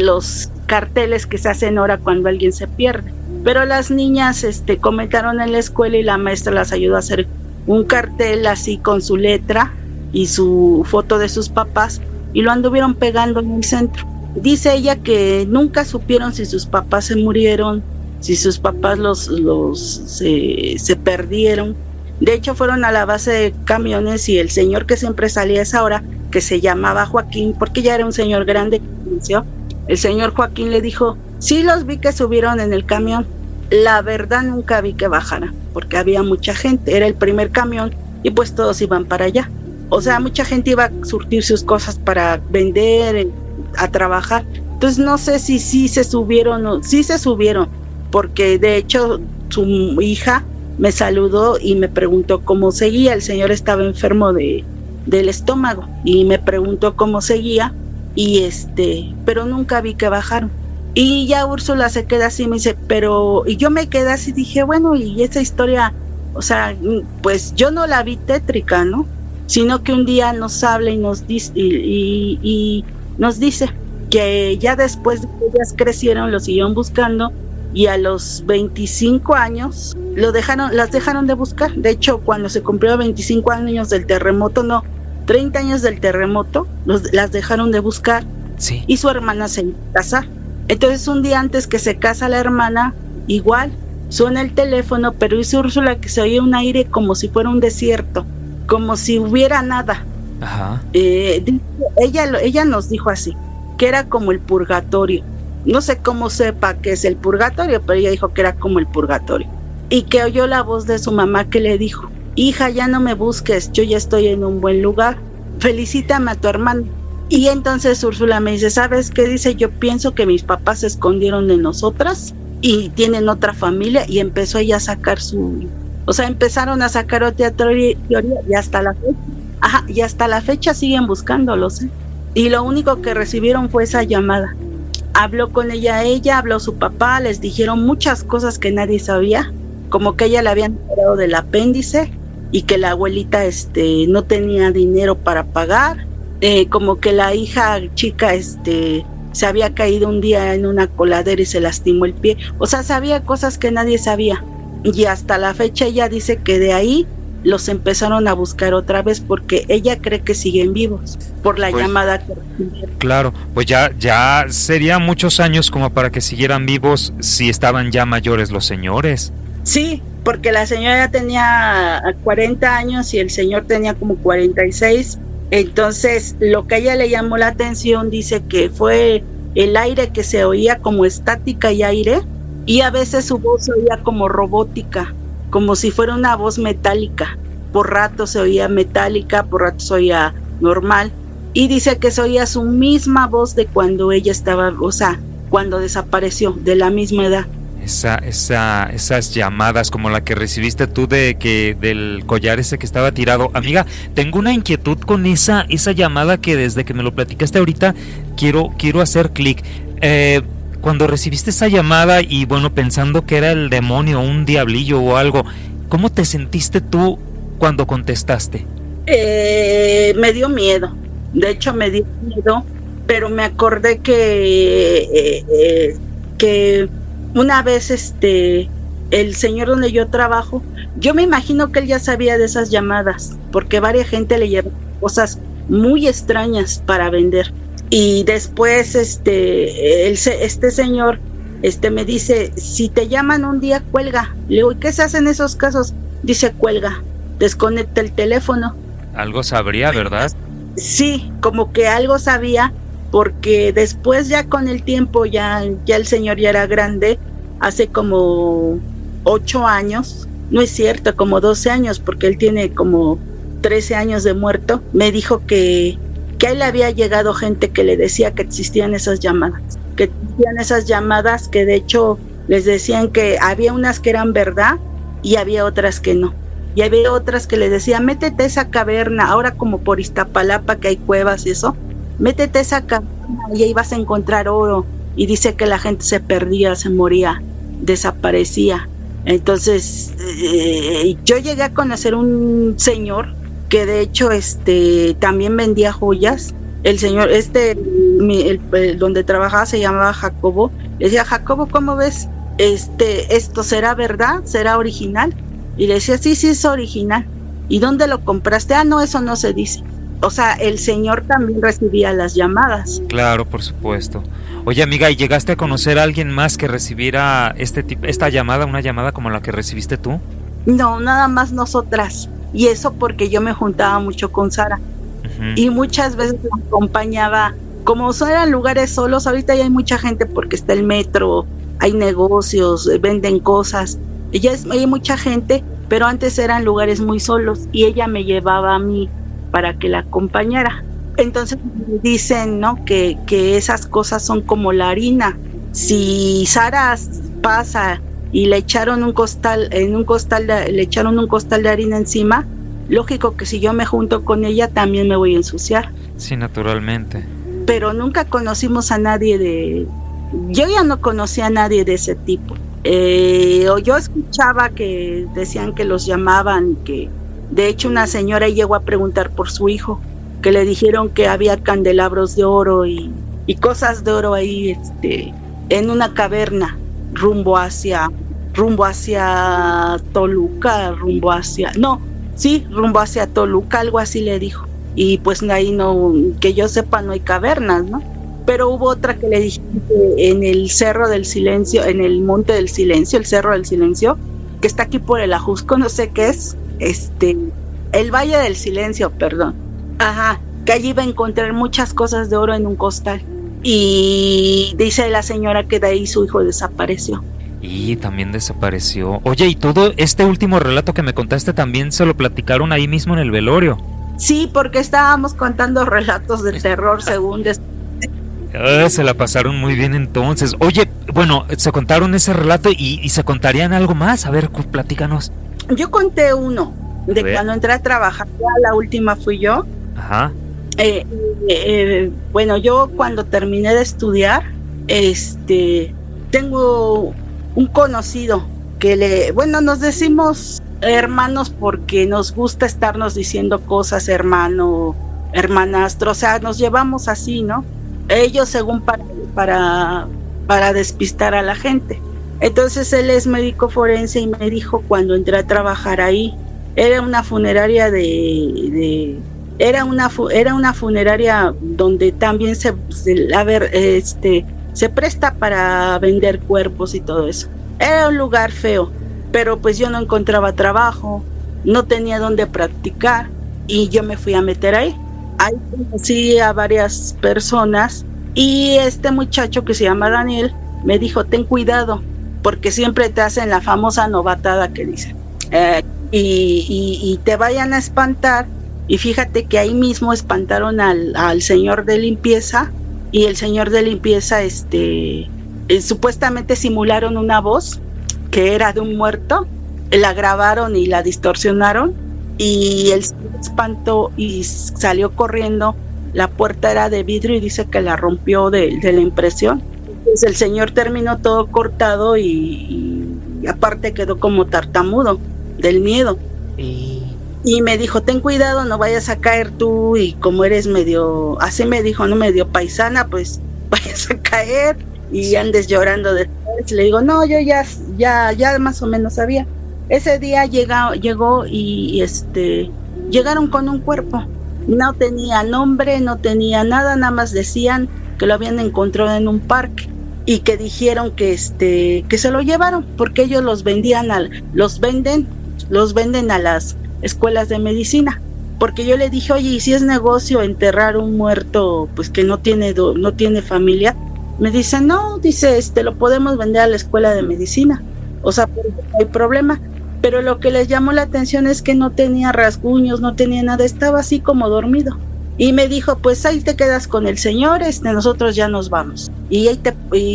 Speaker 1: los carteles que se hacen ahora cuando alguien se pierde, pero las niñas comentaron en la escuela y la maestra las ayudó a hacer un cartel así con su letra y su foto de sus papás, y lo anduvieron pegando en el centro. Dice ella que nunca supieron si sus papás se murieron, si sus papás se perdieron. De hecho fueron a la base de camiones y el señor que siempre salía a esa hora, que se llamaba Joaquín, porque ya era un señor grande, el señor Joaquín le dijo, sí los vi que subieron en el camión, la verdad nunca vi que bajaran, porque había mucha gente, era el primer camión y pues todos iban para allá. O sea, mucha gente iba a surtir sus cosas para vender, a trabajar. Entonces no sé si sí se subieron o sí se subieron, porque de hecho su hija me saludó y me preguntó cómo seguía. El señor estaba enfermo del estómago y me preguntó cómo seguía y pero nunca vi que bajaron. Y ya Úrsula se queda así, me dice, pero, y yo me quedé así, dije, bueno, y esa historia, o sea, pues yo no la vi tétrica, ¿no? Sino que un día nos habla y nos dice, y nos dice que ya después de que ellas crecieron, lo siguieron buscando, y a los 25 años las dejaron de buscar. De hecho, cuando se cumplió 25 años del terremoto, no, 30 años del terremoto, las dejaron de buscar.
Speaker 2: Sí.
Speaker 1: Y su hermana se iba a casar. Entonces un día antes que se casa la hermana, igual, suena el teléfono, pero dice Úrsula que se oía un aire como si fuera un desierto, como si hubiera nada.
Speaker 2: Ajá.
Speaker 1: Ella nos dijo así, que era como el purgatorio. No sé cómo sepa que es el purgatorio, pero ella dijo que era como el purgatorio. Y que oyó la voz de su mamá que le dijo, hija, ya no me busques, yo ya estoy en un buen lugar, felicítame a tu hermano. Y entonces Úrsula me dice, ¿sabes qué? Dice, yo pienso que mis papás se escondieron de nosotras y tienen otra familia, y empezó ella a sacar empezaron a sacar otra teoría y hasta la fecha. Ajá, y hasta la fecha siguen buscándolos, ¿eh? Y lo único que recibieron fue esa llamada. Habló con ella, habló su papá, les dijeron muchas cosas que nadie sabía, como que ella le habían operado del apéndice y que la abuelita no tenía dinero para pagar, como que la hija chica se había caído un día en una coladera y se lastimó el pie. O sea, sabía cosas que nadie sabía. Y hasta la fecha ella dice que de ahí los empezaron a buscar otra vez porque ella cree que siguen vivos por la llamada que recibieron.
Speaker 2: Claro, pues ya sería muchos años como para que siguieran vivos si estaban ya mayores los señores.
Speaker 1: Sí, porque la señora ya tenía 40 años y el señor tenía como 46. Entonces, lo que a ella le llamó la atención, dice que fue el aire que se oía como estática y aire, y a veces su voz se oía como robótica, como si fuera una voz metálica. Por rato se oía metálica, por rato se oía normal, y dice que se oía su misma voz de cuando ella estaba, o sea, cuando desapareció, de la misma edad.
Speaker 2: Esas llamadas como la que recibiste tú del collar ese que estaba tirado. Amiga, tengo una inquietud con esa llamada que desde que me lo platicaste ahorita quiero hacer clic. Cuando recibiste esa llamada y bueno, pensando que era el demonio, un diablillo o algo, ¿cómo te sentiste tú cuando contestaste?
Speaker 1: Me dio miedo. De hecho, me dio miedo, pero me acordé que una vez el señor donde yo trabajo, yo me imagino que él ya sabía de esas llamadas, porque varias gente le lleva cosas muy extrañas para vender. Y después este señor me dice, si te llaman un día, cuelga. Le digo, ¿y qué se hace en esos casos? Dice, cuelga, desconecta el teléfono.
Speaker 2: Algo sabría, ¿verdad?
Speaker 1: Sí, como que algo sabía, porque después ya con el tiempo, ya el señor ya era grande, hace como 8 años, no es cierto, como 12 años, porque él tiene como 13 años de muerto, me dijo que a él le había llegado gente que le decía que existían esas llamadas, que de hecho les decían que había unas que eran verdad y había otras que no. Y había otras que le decían, métete a esa caverna, ahora como por Iztapalapa que hay cuevas y eso, métete a esa caverna y ahí vas a encontrar oro. Y dice que la gente se perdía, se moría, desaparecía. Entonces, yo llegué a conocer un señor que de hecho también vendía joyas. El señor, donde trabajaba se llamaba Jacobo. Le decía, Jacobo, ¿cómo ves? ¿Esto será verdad? ¿Será original? Y le decía, sí, es original. ¿Y dónde lo compraste? Ah, no, eso no se dice. O sea, el señor también recibía las llamadas.
Speaker 2: Claro, por supuesto. Oye, amiga, ¿y llegaste a conocer a alguien más que recibiera esta llamada, una llamada como la que recibiste tú?
Speaker 1: No, nada más nosotras. Y eso porque yo me juntaba mucho con Sara. Uh-huh. Y muchas veces me acompañaba, como eran lugares solos, ahorita ya hay mucha gente porque está el metro, hay negocios, venden cosas. Hay mucha gente, pero antes eran lugares muy solos y ella me llevaba a mí para que la acompañara. Entonces dicen, ¿no? Que esas cosas son como la harina. Si Sara pasa y le echaron un costal de harina encima, lógico que si yo me junto con ella también me voy a ensuciar.
Speaker 2: Sí, naturalmente.
Speaker 1: Pero nunca conocimos a nadie yo ya no conocía a nadie de ese tipo. O yo escuchaba que decían que los llamaban, que de hecho una señora llegó a preguntar por su hijo, que le dijeron que había candelabros de oro y cosas de oro ahí, en una caverna rumbo hacia Toluca, rumbo hacia Toluca, algo así le dijo. Y pues ahí no, que yo sepa, no hay cavernas, ¿no? Pero hubo otra que le dije que en el Cerro del Silencio, en el Monte del Silencio, el Cerro del Silencio, que está aquí por el Ajusco, no sé qué es, el Valle del Silencio, perdón. Ajá, que allí iba a encontrar muchas cosas de oro en un costal. Y dice la señora que de ahí su hijo desapareció.
Speaker 2: Y también desapareció. Oye, y todo este último relato que me contaste también se lo platicaron ahí mismo en el velorio.
Speaker 1: Sí, porque estábamos contando relatos de terror según...
Speaker 2: Se la pasaron muy bien entonces. Oye, bueno, se contaron ese relato y se contarían algo más. A ver, platícanos.
Speaker 1: Yo conté uno de cuando entré a trabajar. Ya la última fui yo. Ajá. Bueno, yo cuando terminé de estudiar, tengo un conocido que nos decimos hermanos porque nos gusta estarnos diciendo cosas, hermano, hermanastro, o sea, nos llevamos así, ¿no? Ellos según para despistar a la gente. Entonces él es médico forense y me dijo cuando entré a trabajar ahí, era una funeraria era una funeraria donde también se presta para vender cuerpos y todo eso. Era un lugar feo, pero pues yo no encontraba trabajo, no tenía dónde practicar y yo me fui a meter ahí. Ahí conocí a varias personas y este muchacho que se llama Daniel me dijo, ten cuidado, porque siempre te hacen la famosa novatada que dicen. Y te vayan a espantar. Y fíjate que ahí mismo espantaron al señor de limpieza, y el señor de limpieza supuestamente simularon una voz que era de un muerto, la grabaron y la distorsionaron, y él se espantó y salió corriendo. La puerta era de vidrio y dice que la rompió de la impresión. Entonces el señor terminó todo cortado y aparte quedó como tartamudo del miedo. Y me dijo, ten cuidado, no vayas a caer tú, y como eres medio, así me dijo, no medio paisana, pues vayas a caer y andes llorando después. Le digo, no, yo ya más o menos sabía. Ese día llegó y llegaron con un cuerpo. No tenía nombre, no tenía nada más decían que lo habían encontrado en un parque y que dijeron que se lo llevaron porque ellos los venden a las escuelas de medicina, porque yo le dije, oye, ¿y si es negocio enterrar un muerto pues que no tiene familia? Me dice, no, dice, lo podemos vender a la escuela de medicina, o sea, no hay problema. Pero lo que les llamó la atención es que no tenía rasguños, no tenía nada, estaba así como dormido. Y me dijo, pues ahí te quedas con el señor, nosotros ya nos vamos. Y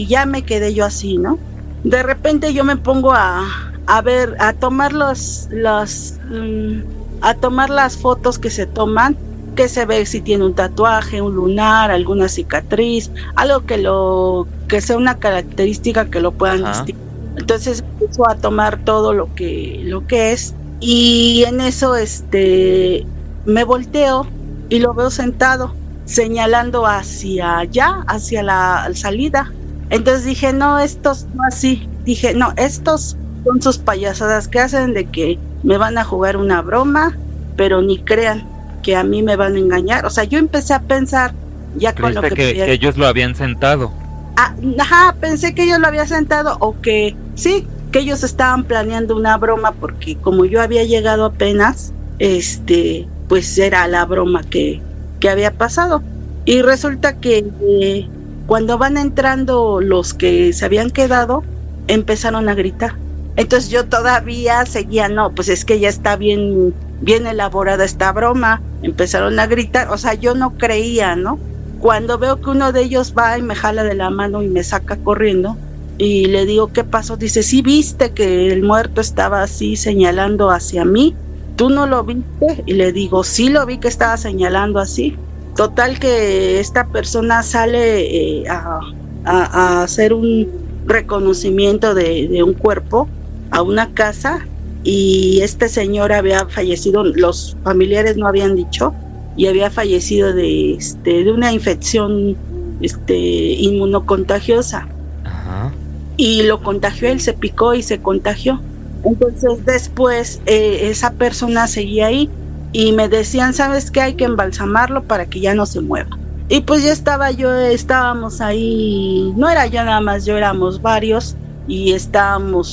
Speaker 1: ya me quedé yo así, ¿no? De repente yo me pongo a tomar las fotos que se toman, que se ve si tiene un tatuaje, un lunar, alguna cicatriz, algo que sea una característica que lo puedan distinguir. Entonces empezó a tomar todo lo que es, y en eso me volteo y lo veo sentado señalando hacia allá, hacia la salida. Entonces dije, no, estos no así, dije, no, estos son sus payasadas que hacen de que me van a jugar una broma, pero ni crean que a mí me van a engañar. O sea, yo empecé a pensar ya con lo que
Speaker 2: ellos lo habían sentado.
Speaker 1: Pensé que ellos lo habían sentado, o que sí, que ellos estaban planeando una broma, porque como yo había llegado apenas, pues era la broma que había pasado. Y resulta que cuando van entrando los que se habían quedado, empezaron a gritar. Entonces yo todavía seguía, no, pues es que ya está bien elaborada esta broma. Empezaron a gritar, o sea, yo no creía, ¿no? Cuando veo que uno de ellos va y me jala de la mano y me saca corriendo, y le digo, ¿qué pasó? Dice, ¿sí viste que el muerto estaba así señalando hacia mí? ¿Tú no lo viste? Y le digo, sí lo vi que estaba señalando así. Total que esta persona sale a hacer un reconocimiento de un cuerpo a una casa, y este señor había fallecido, los familiares no habían dicho, y había fallecido de una infección inmunocontagiosa.
Speaker 2: Ajá.
Speaker 1: Y lo contagió, él se picó y se contagió. Entonces después esa persona seguía ahí y me decían, ¿sabes qué? Hay que embalsamarlo para que ya no se mueva. Y pues ya estábamos ahí, no era ya nada más yo, éramos varios, y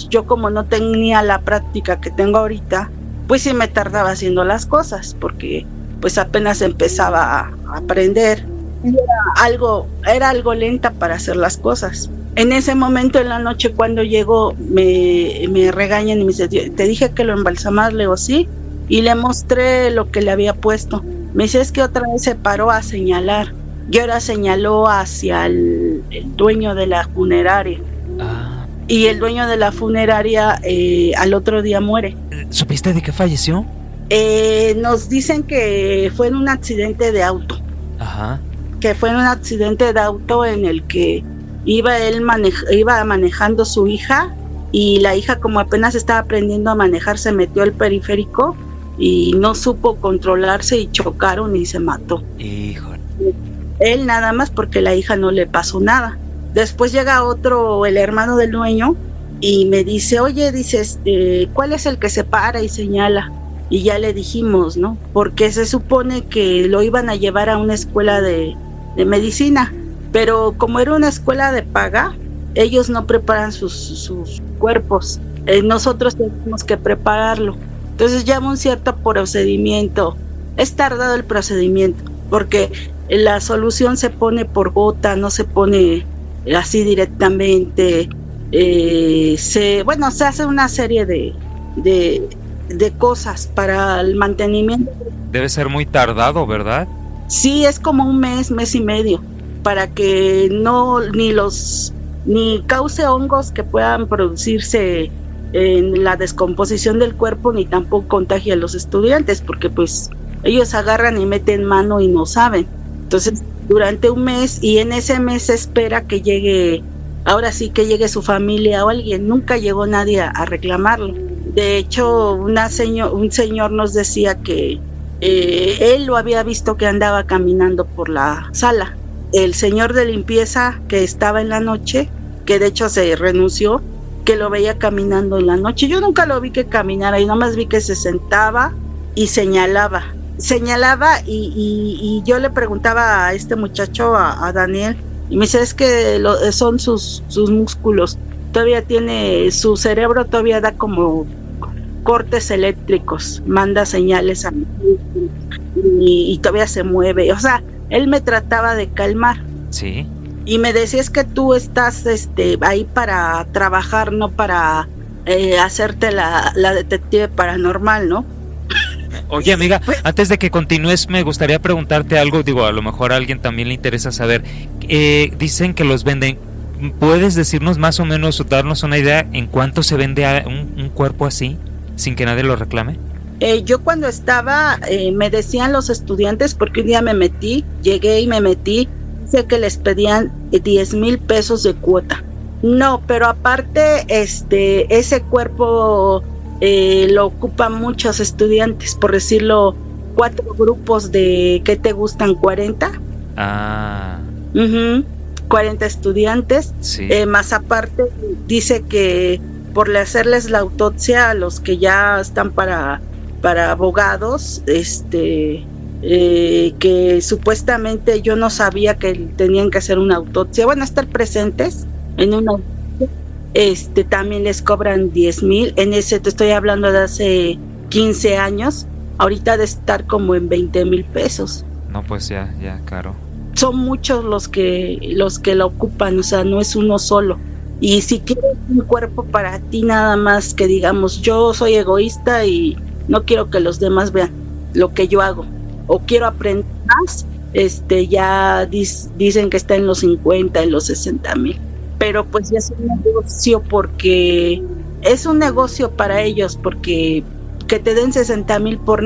Speaker 1: yo como no tenía la práctica que tengo ahorita, pues sí me tardaba haciendo las cosas, porque pues apenas empezaba a aprender. Era algo lenta para hacer las cosas. En ese momento, en la noche, cuando llegó, me regañan y me dice, te dije que lo embalsamas, le digo sí, y le mostré lo que le había puesto. Me dice, es que otra vez se paró a señalar, y ahora señaló hacia el dueño de la funeraria. Y el dueño de la funeraria al otro día muere.
Speaker 2: ¿Supiste de qué falleció?
Speaker 1: Nos dicen que fue en un accidente de auto.
Speaker 2: Ajá.
Speaker 1: Que fue en un accidente de auto en el que iba manejando su hija, y la hija, como apenas estaba aprendiendo a manejar, se metió al periférico y no supo controlarse y chocaron y se mató.
Speaker 2: Híjole.
Speaker 1: Él nada más, porque la hija no le pasó nada. Después llega el hermano del dueño, y me dice, oye, dices, ¿cuál es el que se para y señala? Y ya le dijimos, ¿no? Porque se supone que lo iban a llevar a una escuela de medicina, pero como era una escuela de paga, ellos no preparan sus cuerpos. Nosotros tenemos que prepararlo. Entonces llama un cierto procedimiento. Es tardado el procedimiento, porque la solución se pone por gota, no se pone así directamente. Se hace una serie de cosas para el mantenimiento.
Speaker 2: Debe ser muy tardado, ¿verdad?
Speaker 1: Sí, es como un mes y medio, para que ni cause hongos que puedan producirse en la descomposición del cuerpo, ni tampoco contagie a los estudiantes, porque pues ellos agarran y meten mano y no saben. Entonces, durante un mes, y en ese mes se espera que llegue, ahora sí que llegue su familia o alguien. Nunca llegó nadie a reclamarlo. De hecho, un señor nos decía que él lo había visto que andaba caminando por la sala. El señor de limpieza que estaba en la noche, que de hecho se renunció, que lo veía caminando en la noche. Yo nunca lo vi que caminara, y nomás vi que se sentaba y señalaba, y yo le preguntaba a este muchacho, a Daniel, y me dice, es que son sus músculos, todavía tiene, su cerebro todavía da como cortes eléctricos, manda señales a mí, y todavía se mueve. O sea, él me trataba de calmar.
Speaker 2: Sí.
Speaker 1: Y me decía, es que tú estás ahí para trabajar, no para hacerte la detective paranormal, ¿no?
Speaker 2: Oye, amiga, antes de que continúes, me gustaría preguntarte algo. Digo, a lo mejor a alguien también le interesa saber. Dicen que los venden. ¿Puedes decirnos más o menos, o darnos una idea en cuánto se vende un cuerpo así, sin que nadie lo reclame?
Speaker 1: Yo cuando estaba, me decían los estudiantes, porque un día llegué y me metí, sé que les pedían 10,000 pesos de cuota. No, pero aparte, ese cuerpo lo ocupan muchos estudiantes, por decirlo, 4 grupos de, ¿qué te gustan? 40. 40 estudiantes.
Speaker 2: Sí.
Speaker 1: Más aparte, dice que por hacerles la autopsia a los que ya están para abogados, que supuestamente yo no sabía que tenían que hacer una autopsia, estar presentes en una autopsia, también les cobran 10,000. En ese, te estoy hablando de hace 15 años, ahorita de estar como en 20,000 pesos.
Speaker 2: No, pues ya, caro.
Speaker 1: Son muchos los que lo ocupan, o sea, no es uno solo. Y si quieres un cuerpo para ti, nada más que digamos, yo soy egoísta y no quiero que los demás vean lo que yo hago, o quiero aprender más, ya dicen que está en los 50, en los 60,000. Pero pues ya es un negocio, porque es un negocio para ellos, porque que te den 60,000 por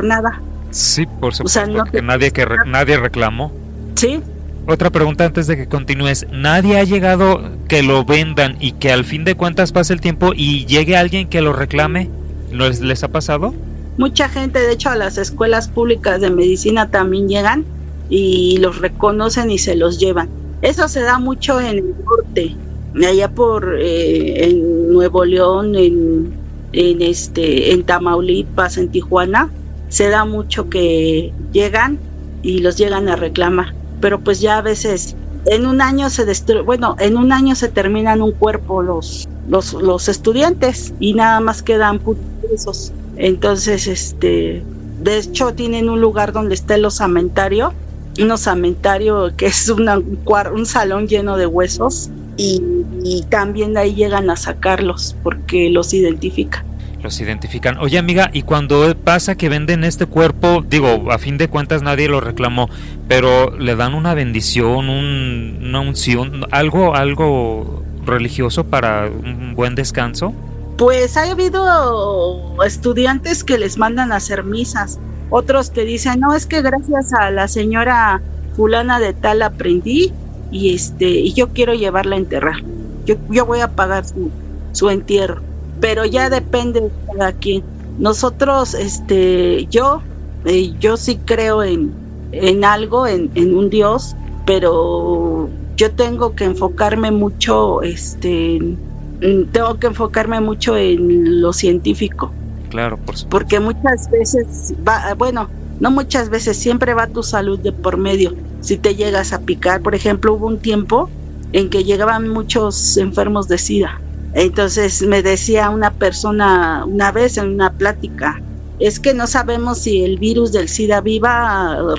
Speaker 1: nada.
Speaker 2: Sí, por supuesto,
Speaker 1: o sea, no
Speaker 2: que nadie reclamó.
Speaker 1: Sí,
Speaker 2: Otra pregunta antes de que continúes. ¿Nadie ha llegado que lo vendan y que al fin de cuentas pase el tiempo y llegue alguien que lo reclame? ¿Les ha pasado?
Speaker 1: Mucha gente, de hecho, a las escuelas públicas de medicina también llegan y los reconocen y se los llevan. Eso se da mucho en el norte, allá en Nuevo León, en Tamaulipas, en Tijuana. Se da mucho que llegan y los llegan a reclamar, pero pues ya a veces en un año en un año se terminan un cuerpo los estudiantes y nada más quedan puros. Entonces, de hecho tienen un lugar donde está el osamentario, un osamentario que es un salón lleno de huesos y también de ahí llegan a sacarlos porque los identifican.
Speaker 2: Los identifican. Oye, amiga, y cuando pasa que venden este cuerpo, digo, a fin de cuentas nadie lo reclamó, pero le dan una bendición, una unción, algo religioso para un buen descanso.
Speaker 1: Pues ha habido estudiantes que les mandan a hacer misas, otros que dicen, no, es que gracias a la señora fulana de tal aprendí y yo quiero llevarla a enterrar. Yo voy a pagar su entierro. Pero ya depende de cada quien. Nosotros, yo sí creo en algo, en un Dios, pero yo tengo que enfocarme mucho, en lo científico.
Speaker 2: Claro, por supuesto.
Speaker 1: Porque muchas veces no muchas veces, siempre va tu salud de por medio. Si te llegas a picar, por ejemplo, hubo un tiempo en que llegaban muchos enfermos de SIDA. Entonces me decía una persona una vez en una plática, es que no sabemos si el virus del SIDA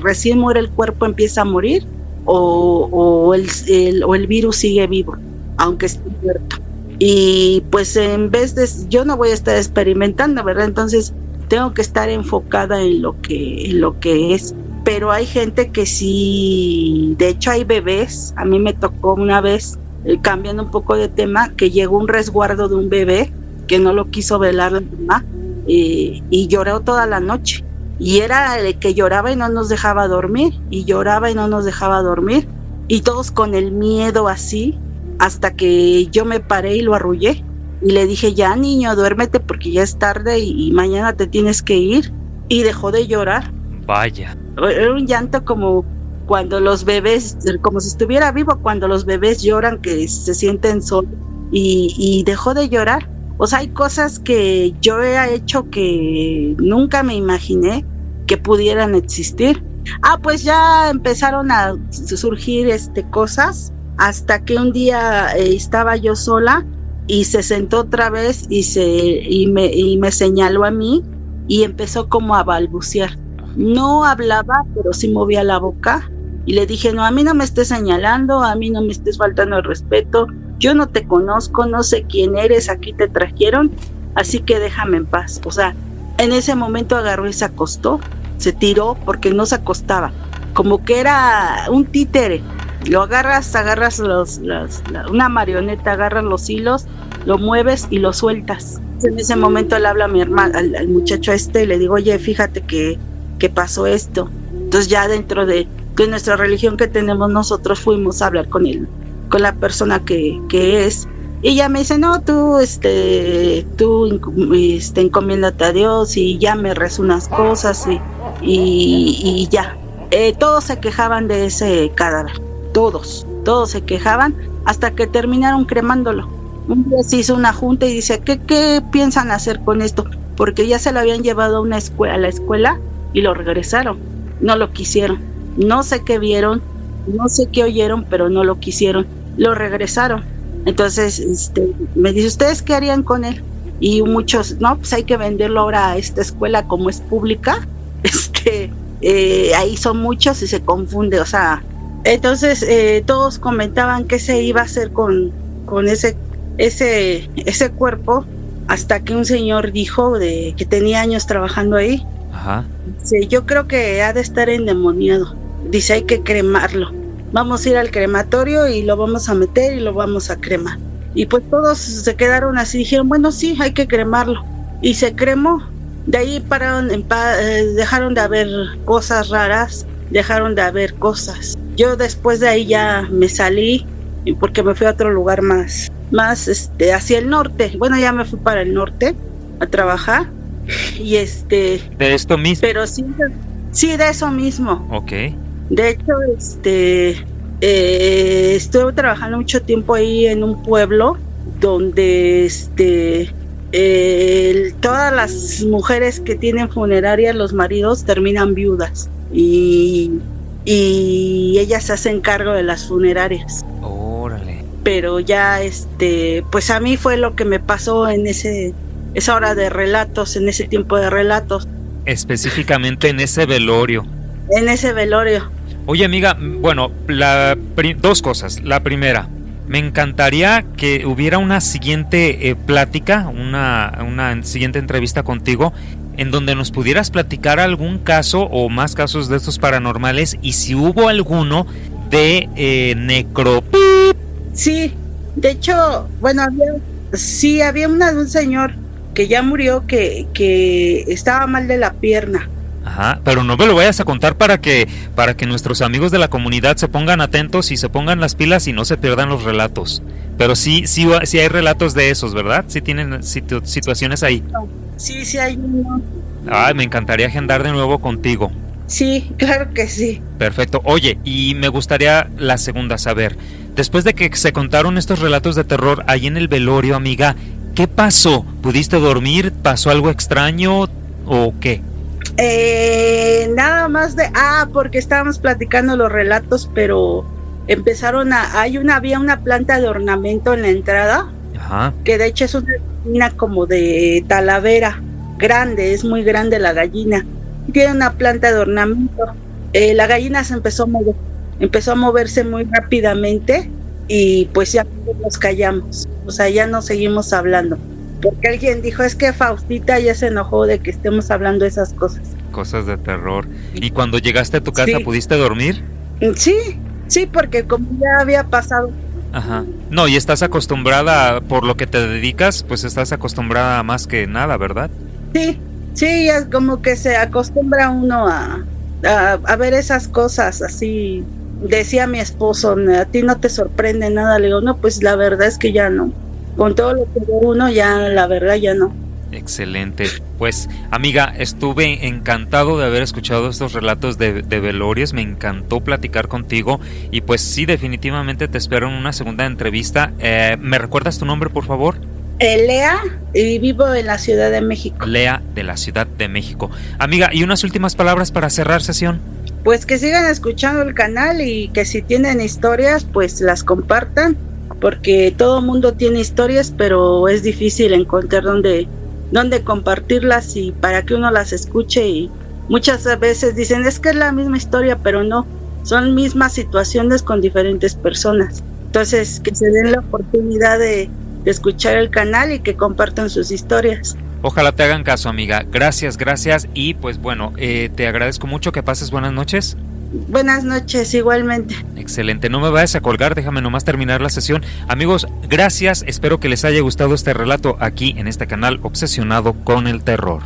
Speaker 1: recién muere el cuerpo, empieza a morir, o el virus sigue vivo, aunque esté muerto. Y pues en vez de, yo no voy a estar experimentando, ¿verdad? Entonces tengo que estar enfocada en lo que es. Pero hay gente que sí, de hecho hay bebés, a mí me tocó una vez, cambiando un poco de tema, que llegó un resguardo de un bebé que no lo quiso velar la mamá y lloró toda la noche. Y era el que lloraba y no nos dejaba dormir, y lloraba y no nos dejaba dormir, y todos con el miedo así, hasta que yo me paré y lo arrullé. Y le dije, ya niño, duérmete porque ya es tarde y mañana te tienes que ir. Y dejó de llorar.
Speaker 2: Vaya.
Speaker 1: Era un llanto como cuando los bebés, como si estuviera vivo, cuando los bebés lloran, que se sienten solos, y dejó de llorar. O sea, hay cosas que yo he hecho que nunca me imaginé que pudieran existir. Pues ya empezaron a surgir cosas, hasta que un día estaba yo sola y se sentó otra vez y me señaló a mí y empezó como a balbucear. No hablaba, pero sí movía la boca. Y le dije, no, a mí no me estés señalando, a mí no me estés faltando el respeto, yo no te conozco, no sé quién eres, aquí te trajeron, así que déjame en paz. O sea, en ese momento agarró y se acostó, se tiró porque no se acostaba, como que era un títere. Lo agarras una marioneta, agarras los hilos, lo mueves y lo sueltas. En ese momento le habla a mi hermano, al muchacho y le digo, oye, fíjate que pasó esto. Entonces ya dentro de nuestra religión que tenemos nosotros, fuimos a hablar con él, con la persona que es, y ella me dice, no, tú encomiéndate a Dios, y ya me rezó unas cosas y ya. Todos se quejaban de ese cadáver, todos se quejaban hasta que terminaron cremándolo. Un día se hizo una junta y dice, ¿qué piensan hacer con esto? Porque ya se lo habían llevado a la escuela y lo regresaron, no lo quisieron. No sé qué vieron, no sé qué oyeron, pero no lo quisieron, lo regresaron. Entonces me dice, ¿ustedes qué harían con él? Y muchos, no, pues hay que venderlo ahora a esta escuela como es pública. Ahí son muchos y se confunde, o sea. Entonces todos comentaban qué se iba a hacer con ese cuerpo, hasta que un señor dijo que tenía años trabajando ahí.
Speaker 2: Ajá.
Speaker 1: Dice, yo creo que ha de estar endemoniado. Dice, hay que cremarlo. Vamos a ir al crematorio y lo vamos a meter y lo vamos a cremar. Y pues todos se quedaron así, dijeron, bueno, sí, hay que cremarlo. Y se cremó. De ahí dejaron de haber cosas raras, dejaron de haber cosas. yo después de ahí ya me salí porque me fui a otro lugar más hacia el norte. Bueno, ya me fui para el norte a trabajar y
Speaker 2: de esto mismo.
Speaker 1: Pero sí, de eso mismo.
Speaker 2: Okay.
Speaker 1: De hecho, estuve trabajando mucho tiempo ahí en un pueblo donde todas las mujeres que tienen funeraria, los maridos terminan viudas y ellas se hacen cargo de las funerarias.
Speaker 2: Órale.
Speaker 1: Pero ya pues a mí fue lo que me pasó en esa hora de relatos, en ese tiempo de relatos.
Speaker 2: Específicamente en ese velorio.
Speaker 1: En ese velorio.
Speaker 2: Oye, amiga, bueno, dos cosas. La primera, me encantaría que hubiera una siguiente plática, una siguiente entrevista contigo, en donde nos pudieras platicar algún caso o más casos de estos paranormales y si hubo alguno de necro.
Speaker 1: Sí, de hecho, bueno, había una de un señor que ya murió que estaba mal de la pierna.
Speaker 2: Ajá, pero no me lo vayas a contar para que nuestros amigos de la comunidad se pongan atentos y se pongan las pilas y no se pierdan los relatos. Pero sí hay relatos de esos, ¿verdad? Sí tienen situaciones ahí.
Speaker 1: Sí hay uno.
Speaker 2: Ay, me encantaría agendar de nuevo contigo.
Speaker 1: Sí, claro que sí.
Speaker 2: Perfecto. Oye, y me gustaría la segunda saber, después de que se contaron estos relatos de terror ahí en el velorio, amiga, ¿qué pasó? ¿Pudiste dormir? ¿Pasó algo extraño o qué?
Speaker 1: Nada más porque estábamos platicando los relatos, pero había una planta de ornamento en la entrada.
Speaker 2: Ajá.
Speaker 1: Que de hecho es una gallina como de Talavera, grande, es muy grande la gallina, tiene una planta de ornamento. La gallina se empezó a moverse muy rápidamente y pues ya nos callamos, o sea, ya no seguimos hablando. Porque alguien dijo, es que Faustita ya se enojó de que estemos hablando de esas cosas.
Speaker 2: Cosas de terror. ¿Y cuando llegaste a tu casa pudiste dormir?
Speaker 1: Sí, porque como ya había pasado.
Speaker 2: Ajá. No, y estás acostumbrada, por lo que te dedicas, pues estás acostumbrada más que nada, ¿verdad?
Speaker 1: Sí, es como que se acostumbra uno a ver esas cosas así. Decía mi esposo, a ti no te sorprende nada. Le digo, no, pues la verdad es que ya no. Con todo lo que ve uno, ya la verdad ya no.
Speaker 2: Excelente. Pues, amiga, estuve encantado de haber escuchado estos relatos de velorios. Me encantó platicar contigo. Y pues sí, definitivamente te espero en una segunda entrevista. ¿Me recuerdas tu nombre, por favor?
Speaker 1: Lea, y vivo en la Ciudad de México.
Speaker 2: Lea, de la Ciudad de México. Amiga, ¿y unas últimas palabras para cerrar sesión?
Speaker 1: Pues que sigan escuchando el canal y que si tienen historias, pues las compartan. Porque todo mundo tiene historias, pero es difícil encontrar dónde compartirlas y para que uno las escuche. Y muchas veces dicen, es que es la misma historia, pero no, son mismas situaciones con diferentes personas. Entonces, que se den la oportunidad de escuchar el canal y que compartan sus historias.
Speaker 2: Ojalá te hagan caso, amiga. Gracias. Y pues bueno, te agradezco mucho. Que pases buenas noches.
Speaker 1: Buenas noches, igualmente.
Speaker 2: Excelente, no me vayas a colgar, déjame nomás terminar la sesión. Amigos, gracias, espero que les haya gustado este relato aquí en este canal Obsesionado con el Terror.